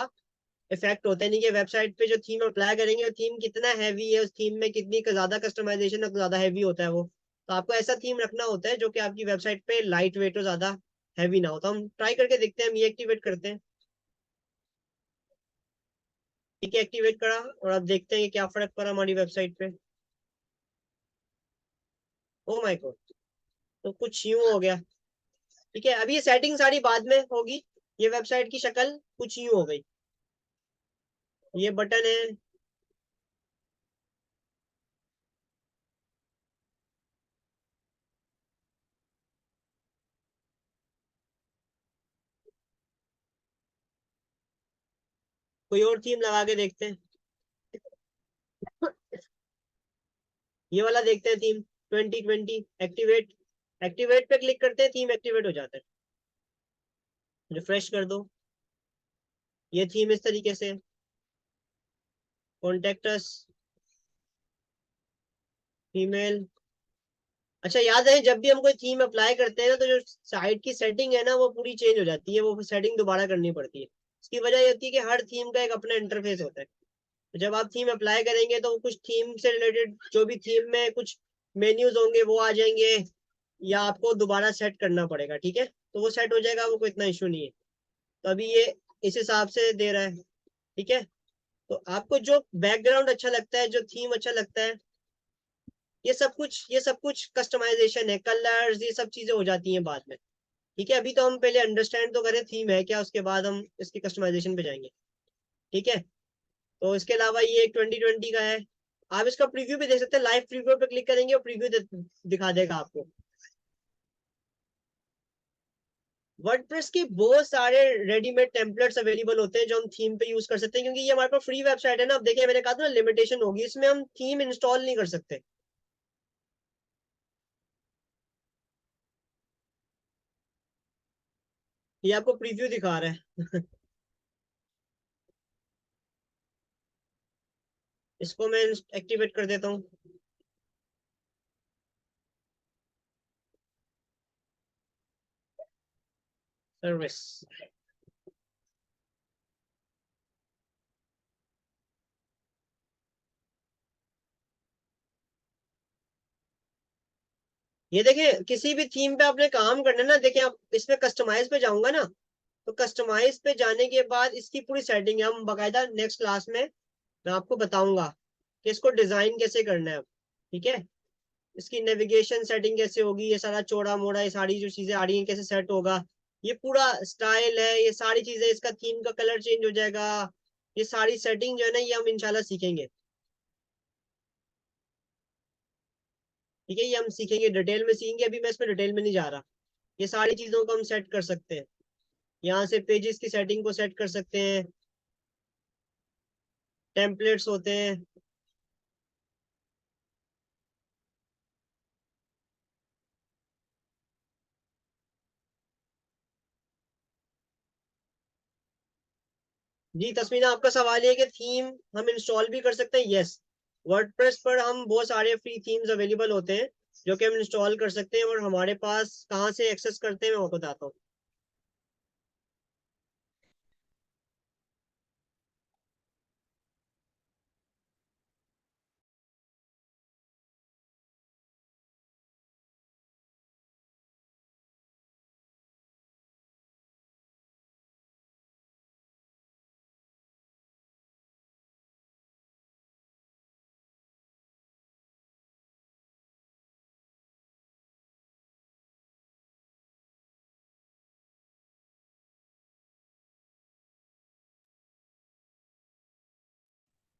इफेक्ट होता है। नहीं कि वेबसाइट पे जो थीम अप्लाई करेंगे, थीम कितना हैवी है, उस थीम में कितनी ज्यादा कस्टमाइजेशन है, ज्यादा हैवी होता है वो। तो आपको ऐसा थीम रखना होता है जो कि आपकी वेबसाइट पे लाइट वेट हो, ज्यादा हैवी ना हो। तो हम ट्राई करके देखते हैं, हम ये एक्टिवेट करते हैं। ठीक है, एक्टिवेट करा और अब देखते हैं कि क्या फर्क पड़ा हमारी वेबसाइट पे। ओ माय गॉड, तो कुछ यूं हो गया। ठीक है, अभी ये सेटिंग सारी बाद में होगी, ये वेबसाइट की शक्ल कुछ यूं हो गई। ये बटन है, कोई और थीम लगा के देखते हैं। ये वाला देखते हैं थीम 2020 एक्टिवेट। एक्टिवेट पे क्लिक करते हैं, थीम एक्टिवेट हो जाता है। रिफ्रेश कर दो, ये थीम इस तरीके से। Contact us, female. अच्छा याद है, जब भी हम कोई थीम अप्लाई करते हैं ना, तो जो साइट की सेटिंग है ना वो पूरी चेंज हो जाती है, वो सेटिंग दोबारा करनी पड़ती है। इसकी वजह ये होती है कि हर थीम का एक अपना इंटरफेस होता है। तो जब आप थीम अप्लाई करेंगे तो कुछ थीम से रिलेटेड जो भी थीम में कुछ मेन्यूज होंगे वो आ जाएंगे, या आपको दोबारा सेट करना पड़ेगा। ठीक है, तो वो सेट हो जाएगा, वो कोई इतना इशू नहीं है। तो अभी ये इस हिसाब से दे रहा है। ठीक है, तो आपको जो बैकग्राउंड अच्छा लगता है, जो थीम अच्छा लगता है, ये सब कुछ कस्टमाइजेशन है, कलर्स, ये सब चीजें हो जाती हैं बाद में। ठीक है, अभी तो हम पहले अंडरस्टैंड तो करें थीम है क्या, उसके बाद हम इसकी कस्टमाइजेशन पे जाएंगे। ठीक है, तो इसके अलावा ये एक 2020 का है। आप इसका प्रीव्यू भी देख सकते हैं, लाइव प्रीव्यू पे क्लिक करेंगे और प्रीव्यू दिखा देगा आपको। वर्डप्रेस के बहुत सारे रेडीमेड टेम्पलेट्स अवेलेबल होते हैं जो हम थीम पे यूज कर सकते हैं, क्योंकि ये हमारे पास फ्री वेबसाइट है ना। अब देखिए मैंने कहा था ना लिमिटेशन होगी, इसमें हम थीम इंस्टॉल नहीं कर सकते। ये आपको प्रीव्यू दिखा रहा है। इसको मैं एक्टिवेट कर देता हूँ। सर्विस, ये देखिए किसी भी थीम पे आपने काम करना है ना, देखिए आप इसमें कस्टमाइज पे जाऊंगा ना, तो कस्टमाइज पे जाने के बाद इसकी पूरी सेटिंग है, हम बकायदा नेक्स्ट क्लास में मैं आपको बताऊंगा कि इसको डिजाइन कैसे करना है अब। ठीक है, इसकी नेविगेशन सेटिंग कैसे होगी, ये सारा चौड़ा मोड़ा, ये सारी जो चीजें आ रही हैं कैसे सेट होगा, ये पूरा स्टाइल है, ये सारी चीजें, इसका थीम का कलर चेंज हो जाएगा, ये सारी सेटिंग जो है ना ये हम इंशाल्लाह सीखेंगे। ठीक है, ये हम सीखेंगे, डिटेल में सीखेंगे, अभी मैं इसमें डिटेल में नहीं जा रहा। ये सारी चीजों को हम सेट कर सकते हैं, यहाँ से पेजेस की सेटिंग को सेट कर सकते हैं, टेम्पलेट्स होते हैं। जी तस्मीना, आपका सवाल ये है कि थीम हम इंस्टॉल भी कर सकते हैं। यस, वर्डप्रेस पर हम बहुत सारे फ्री थीम्स अवेलेबल होते हैं जो कि हम इंस्टॉल कर सकते हैं, और हमारे पास कहाँ से एक्सेस करते हैं मैं आपको बताता हूँ।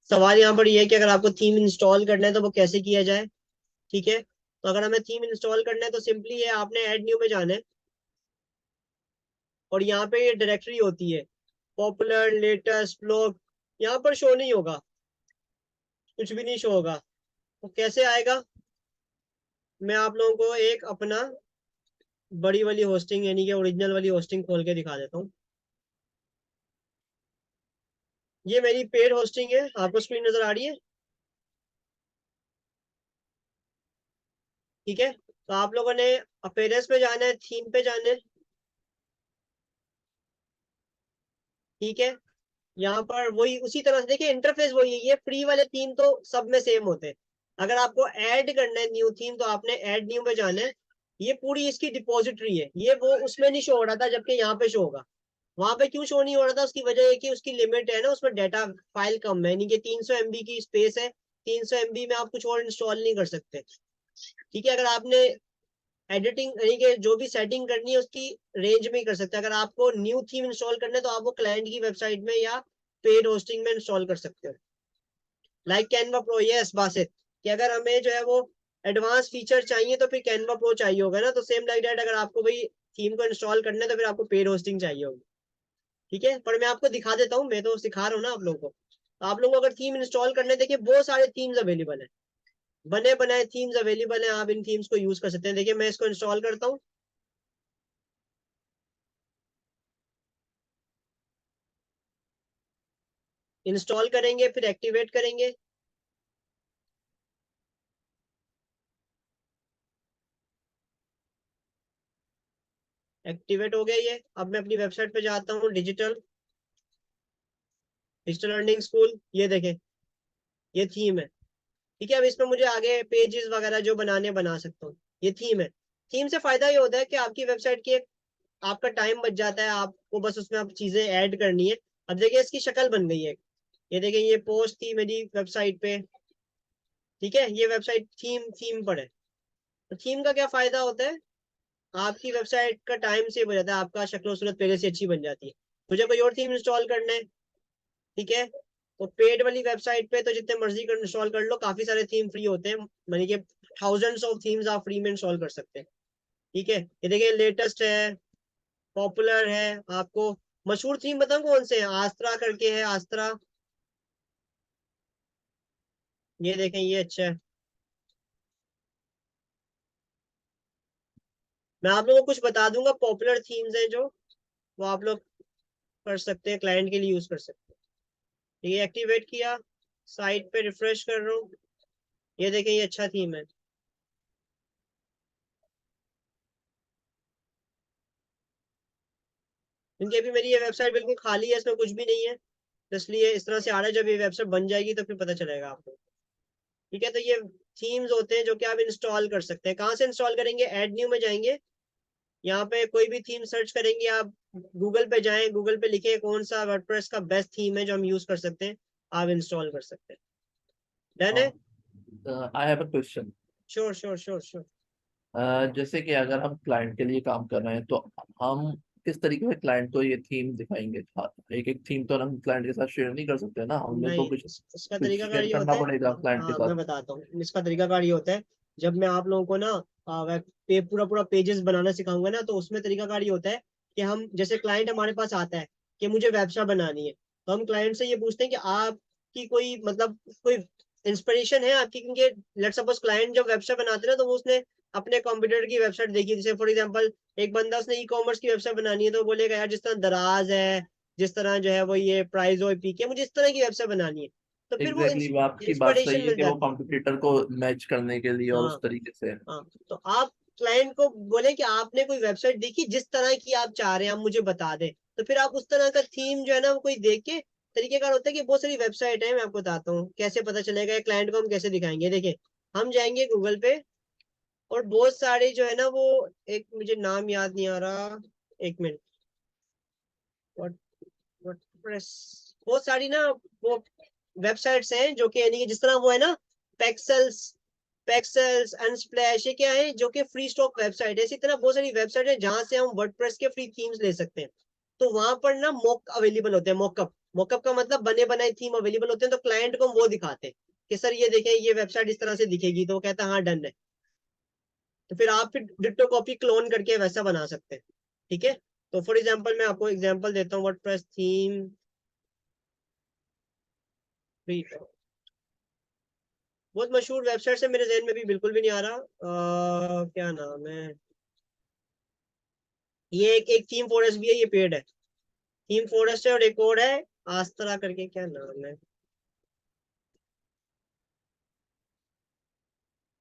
सवाल यहाँ पर ये है कि अगर आपको थीम इंस्टॉल करना है तो वो कैसे किया जाए। ठीक है, तो अगर हमें थीम इंस्टॉल करना है तो सिंपली है आपने ऐड न्यू में जाना है, और यहाँ पे ये डायरेक्टरी होती है पॉपुलर लेटेस्ट ब्लॉग, यहाँ पर शो नहीं होगा, कुछ भी नहीं शो होगा। तो कैसे आएगा, मैं आप लोगों को एक अपना बड़ी वाली होस्टिंग यानी कि ओरिजिनल वाली होस्टिंग खोल के दिखा देता हूँ। ये मेरी पेड होस्टिंग है, आपको स्क्रीन नजर आ रही है। ठीक है, तो आप लोगों ने अपीयरेंस पे जाना है, थीम पे जाना है। ठीक है, यहाँ पर वही उसी तरह से देखिए इंटरफेस वही है, ये फ्री वाले थीम तो सब में सेम होते हैं। अगर आपको ऐड करना है न्यू थीम तो आपने ऐड न्यू पे जाना है। ये पूरी इसकी डिपॉजिटरी है, ये वो उसमें नहीं शो हो रहा था जबकि यहाँ पे शो होगा। वहां पे क्यों शो नहीं हो रहा था, उसकी वजह है कि उसकी लिमिट है ना, उसमें डाटा फाइल कम है, यानी कि 300 MB की स्पेस है। 300 MB में आप कुछ और इंस्टॉल नहीं कर सकते। ठीक है, अगर आपने एडिटिंग यानी कि जो भी सेटिंग करनी है उसकी रेंज में ही कर सकते हैं। अगर आपको न्यू थीम इंस्टॉल करना है तो आप वो क्लाइंट की वेबसाइट में या पेड होस्टिंग में इंस्टॉल कर सकते हो। Like Canva pro, yes Basit, कि अगर हमें जो है वो एडवांस फीचर चाहिए तो फिर कैनवा प्रो चाहिए होगा ना, तो सेम लाइक दैट अगर आपको भाई थीम को इंस्टॉल करना है तो फिर आपको पेड होस्टिंग चाहिए होगी। ठीक है, पर मैं आपको दिखा देता हूँ, मैं तो सिखा रहा हूँ ना आप लोगों को। तो आप लोगों को अगर थीम इंस्टॉल करने, देखिए बहुत सारे थीम्स अवेलेबल है, बने बनाए थीम्स अवेलेबल है, आप इन थीम्स को यूज कर सकते हैं। देखिए मैं इसको इंस्टॉल करता हूँ, इंस्टॉल करेंगे फिर एक्टिवेट करेंगे। एक्टिवेट हो गया ये। अब मैं अपनी वेबसाइट पे जाता हूँ, डिजिटल डिजिटल लर्निंग स्कूल, ये देखें ये थीम है। ठीक है, अब इसमें मुझे आगे पेजेस वगैरह जो बनाने बना सकता हूँ, ये थीम है। थीम से फायदा ये होता है कि आपकी वेबसाइट की एक आपका टाइम बच जाता है, आपको बस उसमें आप चीजें ऐड करनी है। अब देखिए इसकी शक्ल बन गई है, ये देखिए ये पोस्ट थी मेरी वेबसाइट पे। ठीक है, ये वेबसाइट थीम थीम पर है। तो थीम का क्या फायदा होता है, आपकी वेबसाइट का टाइम सेव हो जाता है, आपका शक्ल सूरत पहले से अच्छी बन जाती है। मुझे कोई और थीम इंस्टॉल करना है, ठीक है, तो पेड वाली वेबसाइट पे तो जितने मर्जी कर इंस्टॉल कर लो, काफी सारे थीम फ्री होते हैं, यानी कि थाउजेंड्स ऑफ थीम्स आप फ्री में इंस्टॉल कर सकते हैं। ठीक है, ये देखिए लेटेस्ट है, पॉपुलर है। आपको मशहूर थीम बताऊं कौन से हैं, आस्त्रा करके है, आस्त्रा, ये देखें ये अच्छा है। मैं आप लोगों को कुछ बता दूंगा, पॉपुलर थीम्स हैं जो, वो आप लोग कर सकते हैं, क्लाइंट के लिए यूज कर सकते हैं। ये एक्टिवेट किया, साइट पे रिफ्रेश कर रहा हूँ, ये देखें ये अच्छा थीम है। क्योंकि अभी मेरी ये वेबसाइट बिल्कुल खाली है, इसमें कुछ भी नहीं है, तो इसलिए इस तरह से आ रहा है। जब ये वेबसाइट बन जाएगी तो फिर पता चलेगा आपको। ठीक है, तो ये थीम्स होते हैं जो कि आप इंस्टॉल कर सकते हैं। कहाँ से इंस्टॉल करेंगे, ऐड न्यू में जाएंगे, यहाँ पे कोई भी थीम सर्च करेंगे आप, गूगल पे जाएं, गूगल पे लिखे कौन सा वर्डप्रेस का बेस्ट थीम है जो हम यूज कर सकते हैं, आप इंस्टॉल कर सकते हैं। डन है। I have a question. Sure sure sure sure. जैसे कि अगर हम क्लाइंट के लिए काम कर रहे हैं तो हम किस तरीके से क्लाइंट को ये थीम दिखाएंगे? हाँ, एक एक थीम तो हम क्लाइंट के साथ शेयर नहीं कर सकते ना, हमें तो नहीं, कुछ इसका कुछ तरीकाकार शेयर ये करना होता है। पड़ेगा क्लाइंट के हाँ साथ। मैं बताता हूँ, इसका तरीकाकार ये होता है। जब मैं आप लोगों को ना पूरा पूरा पेजेस बनाना सिखाऊंगा ना, तो उसमें तरीकाकार ये होता है कि हम जैसे क्लाइंट हमारे पास आता है कि मुझे वेबसाइट बनानी है, तो हम क्लाइंट से ये पूछते हैं कि आपकी कोई मतलब कोई इंस्पिरेशन है आपकी, क्योंकि लेट्स सपोज क्लाइंट जब वेबसाइट बनाते हैं ना तो वो उसने अपने कंप्यूटर की वेबसाइट देखी, जैसे फॉर एग्जांपल एक बंदा उसने ई कॉमर्स की वेबसाइट बनानी है, तो बोलेगा यार जिस तरह दराज है, जिस तरह जो है वो ये प्राइस और पीक है, मुझे इस तरह की वेबसाइट बनानी है, तो फिर वो एग्जैक्टली आपकी बात इंस्पिरेशन सही है मिल कि वो जाती है। कंपटीटर को मैच करने के लिए और हाँ उस तरीके से। हाँ, तो आप क्लाइंट को बोले कि आपने कोई वेबसाइट देखी जिस तरह की आप चाह रहे हैं, आप मुझे बता दें, तो फिर आप उस तरह का थीम जो है ना वो कोई देख के, तरीकेकार होता है कि बहुत सारी वेबसाइट है, मैं आपको बताता हूँ कैसे पता चलेगा, क्लाइंट को हम कैसे दिखाएंगे। देखिए हम जाएंगे गूगल पे, और बहुत सारे जो है ना वो, एक मुझे नाम याद नहीं आ रहा, एक मिनट, वर्डप्रेस, बहुत सारी ना वो वेबसाइट्स हैं जो कि यानी कि जिस तरह वो है ना, पैक्सल्स, पैक्सल्स अनस्प्लैश, ये क्या है जो कि फ्री स्टॉक वेबसाइट है। इसी तरह बहुत सारी वेबसाइट है जहां से हम वर्डप्रेस के फ्री थीम्स ले सकते हैं। तो वहां पर ना मॉक अवेलेबल होते हैं, मॉकअप, मॉकअप का मतलब बने बनाए थीम अवेलेबल होते हैं, तो क्लाइंट को हम वो दिखाते हैं कि सर ये देखें ये वेबसाइट इस तरह से दिखेगी, तो वो कहता है हाँ डन है। तो फिर आप फिर डिट्टो कॉपी क्लोन करके वैसा बना सकते हैं। ठीक है, तो फॉर एग्जांपल मैं आपको एग्जांपल देता हूँ, वर्डप्रेस थीम बहुत मशहूर वेबसाइट है, मेरे जहन में भी बिल्कुल भी नहीं आ रहा, क्या नाम है, ये एक थीम फॉरेस्ट भी है, ये पेड है, थीम फॉरेस्ट है, और एक और है आस्त्रा करके, क्या नाम है,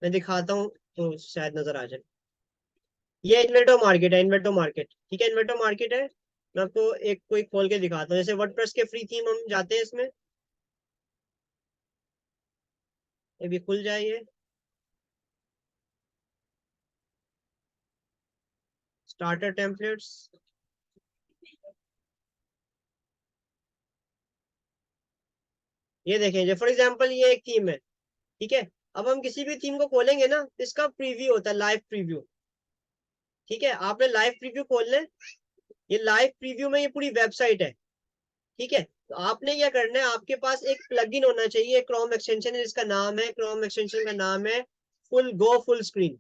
मैं दिखाता हूँ तो शायद नजर आ जाए। ये इन्वेंटो मार्केट है, इन्वेंटो मार्केट, ठीक है, इन्वेंटो मार्केट है। मैं आपको एक कोई खोल के दिखाता हूँ, जैसे वर्डप्रेस के फ्री थीम हम जाते हैं इसमें, ये भी खुल जाइए, स्टार्टर टेम्पलेट्स, ये देखें, जो फॉर एग्जांपल ये एक थीम है, ठीक है। अब हम किसी भी थीम को खोलेंगे ना, इसका प्रीव्यू होता है, लाइव प्रीव्यू, ठीक है, आपने लाइव प्रीव्यू खोलना है, ये लाइव प्रीव्यू में ये पूरी वेबसाइट है, ठीक है। तो आपने क्या करना है, आपके पास एक प्लगइन होना चाहिए, क्रोम एक्सटेंशन है, इसका नाम है, क्रोम एक्सटेंशन का नाम है फुल स्क्रीन,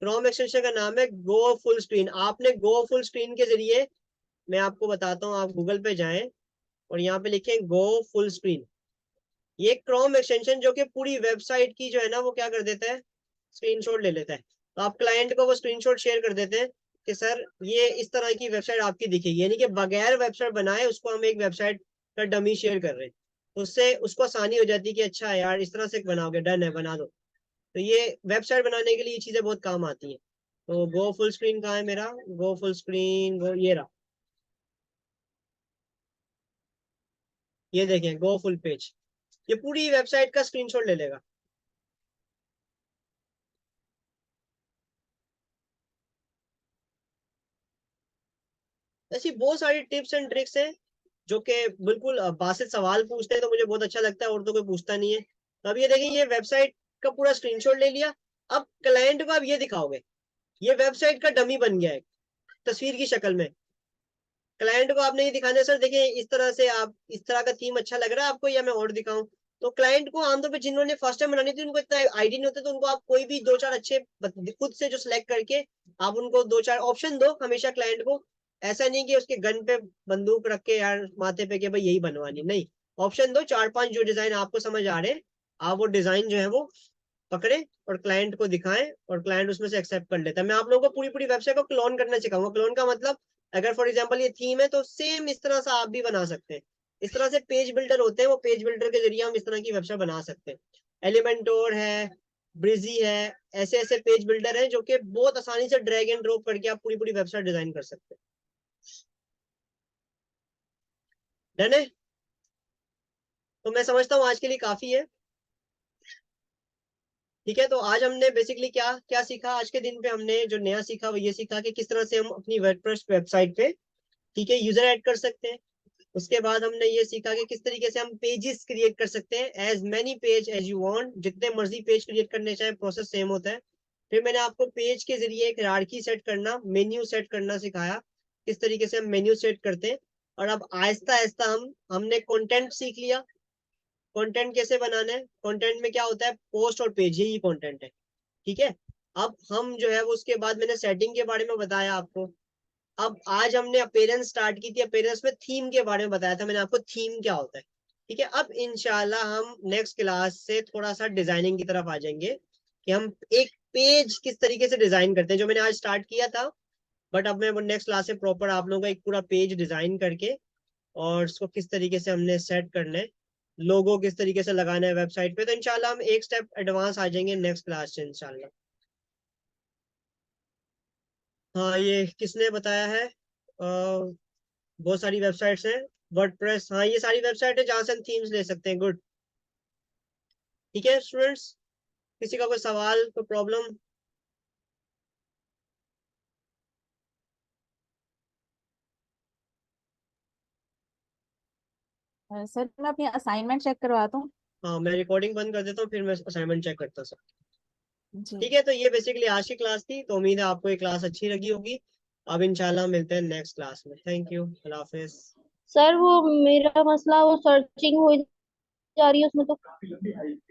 क्रोम एक्सटेंशन का नाम है गो फुल स्क्रीन। आपने गो फुल स्क्रीन के जरिए, मैं आपको बताता हूँ, आप गूगल पे जाएं और यहाँ पे लिखें गो फुल स्क्रीन, ये क्रोम एक्सटेंशन जो कि पूरी वेबसाइट की जो है ना वो क्या कर देता है, स्क्रीनशॉट ले लेता है। तो आप क्लाइंट को वो स्क्रीनशॉट शेयर कर देते हैं कि सर ये इस तरह की वेबसाइट आपकी दिखेगी, यानी कि बगैर वेबसाइट बनाए उसको हम एक वेबसाइट का डमी शेयर कर रहे हैं, तो उससे उसको आसानी हो जाती है कि अच्छा यार इस तरह से बनाओगे, डन है बना दो। तो ये वेबसाइट बनाने के लिए ये चीजें बहुत काम आती हैं। तो गो फुल स्क्रीन कहाँ है मेरा, गो फुल स्क्रीन, गो, ये रहा, ये देखें गो फुल पेज, ये पूरी वेबसाइट का स्क्रीनशॉट ले लेगा। ऐसी बहुत सारी टिप्स एंड ट्रिक्स हैं जो कि बिल्कुल बासित सवाल पूछते हैं तो मुझे बहुत अच्छा लगता है, और तो कोई पूछता नहीं है। तो अब ये देखिए, ये वेबसाइट का पूरा स्क्रीनशॉट ले लिया। अब क्लाइंट को आप ये दिखाओगे, ये वेबसाइट का डमी बन गया है तस्वीर की शक्ल में। क्लाइंट को आपने ये दिखाना है, सर देखिए इस तरह से, आप इस तरह का थीम अच्छा लग रहा है आपको या मैं और दिखाऊं। तो क्लाइंट को आमतौर पर जिन्होंने फर्स्ट टाइम बनानी थी उनको इतना आइडिया नहीं होता, तो उनको आप कोई भी दो चार अच्छे खुद से जो सिलेक्ट करके आप उनको दो चार ऑप्शन दो हमेशा क्लाइंट को। ऐसा नहीं कि उसके गन पे बंदूक रख के यार माथे पे कि भाई यही बनवानी, नहीं, ऑप्शन दो चार पांच, जो डिजाइन आपको समझ आ रहे हैं आप वो डिजाइन जो है वो पकड़े और क्लाइंट को दिखाएं, और क्लाइंट उसमें से एक्सेप्ट कर लेता है। मैं आप लोगों को पूरी पूरी वेबसाइट को क्लोन करना सिखाऊंगा। क्लोन का मतलब, अगर फॉर एग्जांपल ये थीम है तो सेम इस तरह से आप भी बना सकते हैं। इस तरह से पेज बिल्डर होते हैं, वो पेज बिल्डर के जरिए हम इस तरह की वेबसाइट बना सकते हैं। एलिमेंटोर है, ब्रिजी है, ऐसे ऐसे पेज बिल्डर हैं जो कि बहुत आसानी से ड्रैग एंड ड्रॉप करके आप पूरी पूरी वेबसाइट डिजाइन कर सकते हैं। डन है, तो मैं समझता हूँ आज के लिए काफी है। ठीक है, तो आज हमने बेसिकली क्या क्या सीखा, आज के दिन पे हमने जो नया सीखा वो ये सीखा कि किस तरह से हम अपनी वर्डप्रेस वेबसाइट पे, ठीक है, यूजर ऐड कर सकते हैं। उसके बाद हमने ये सीखा कि किस तरीके से हम पेजेस क्रिएट कर सकते हैं, as many page as you want, जितने मर्जी पेज क्रिएट करने चाहे, प्रोसेस सेम होता है। फिर मैंने आपको पेज के जरिए एक हायरार्की सेट करना, मेन्यू सेट करना सिखाया, किस तरीके से हम मेन्यू सेट करते हैं। और अब आहिस्ता आहिस्ता हमने कंटेंट सीख लिया, कंटेंट कैसे बनाना है, कंटेंट में क्या होता है, पोस्ट और पेज, यही कंटेंट है, ठीक है। अब हम जो है वो उसके बाद मैंने सेटिंग के बारे में बताया आपको। अब आज हमने अपेरेंस स्टार्ट की थी, अपेरेंस में थीम के बारे में बताया था मैंने आपको, थीम क्या होता है, ठीक है। अब इंशाल्लाह हम नेक्स्ट क्लास से थोड़ा सा डिजाइनिंग की तरफ आ जाएंगे कि हम एक पेज किस तरीके से डिजाइन करते हैं, जो मैंने आज स्टार्ट किया था। बट अब मैं वो नेक्स्ट क्लास से प्रॉपर आप लोगों का एक पूरा पेज डिजाइन करके और उसको किस तरीके से हमने सेट करना है, लोगो किस तरीके से लगाना है वेबसाइट पे, तो इंशाल्लाह हम एक स्टेप एडवांस आ जाएंगे नेक्स्ट क्लास से इंशाल्लाह। हाँ, ये किसने बताया है, बहुत सारी वेबसाइट्स हैं, वर्डप्रेस, हाँ ये सारी वेबसाइट है जहाँ से हम थीम्स ले सकते हैं, गुड। ठीक है स्टूडेंट्स, किसी का कोई सवाल, कोई प्रॉब्लम? सर मैं अपनी असाइनमेंट चेक करवाता हूँ। हाँ, मैं रिकॉर्डिंग बंद कर देता हूँ, फिर मैं असाइनमेंट चेक करता हूँ सब। जी। ठीक है, तो ये बेसिकली आज की क्लास थी, तो उम्मीद है आपको ये क्लास अच्छी लगी होगी। अब इंशाल्लाह मिलते हैं नेक्स्ट क्लास में। Thank you, Allah Hafiz. Sir वो मेरा मसला वो सर्चिंग हो जा रही है उसमें तो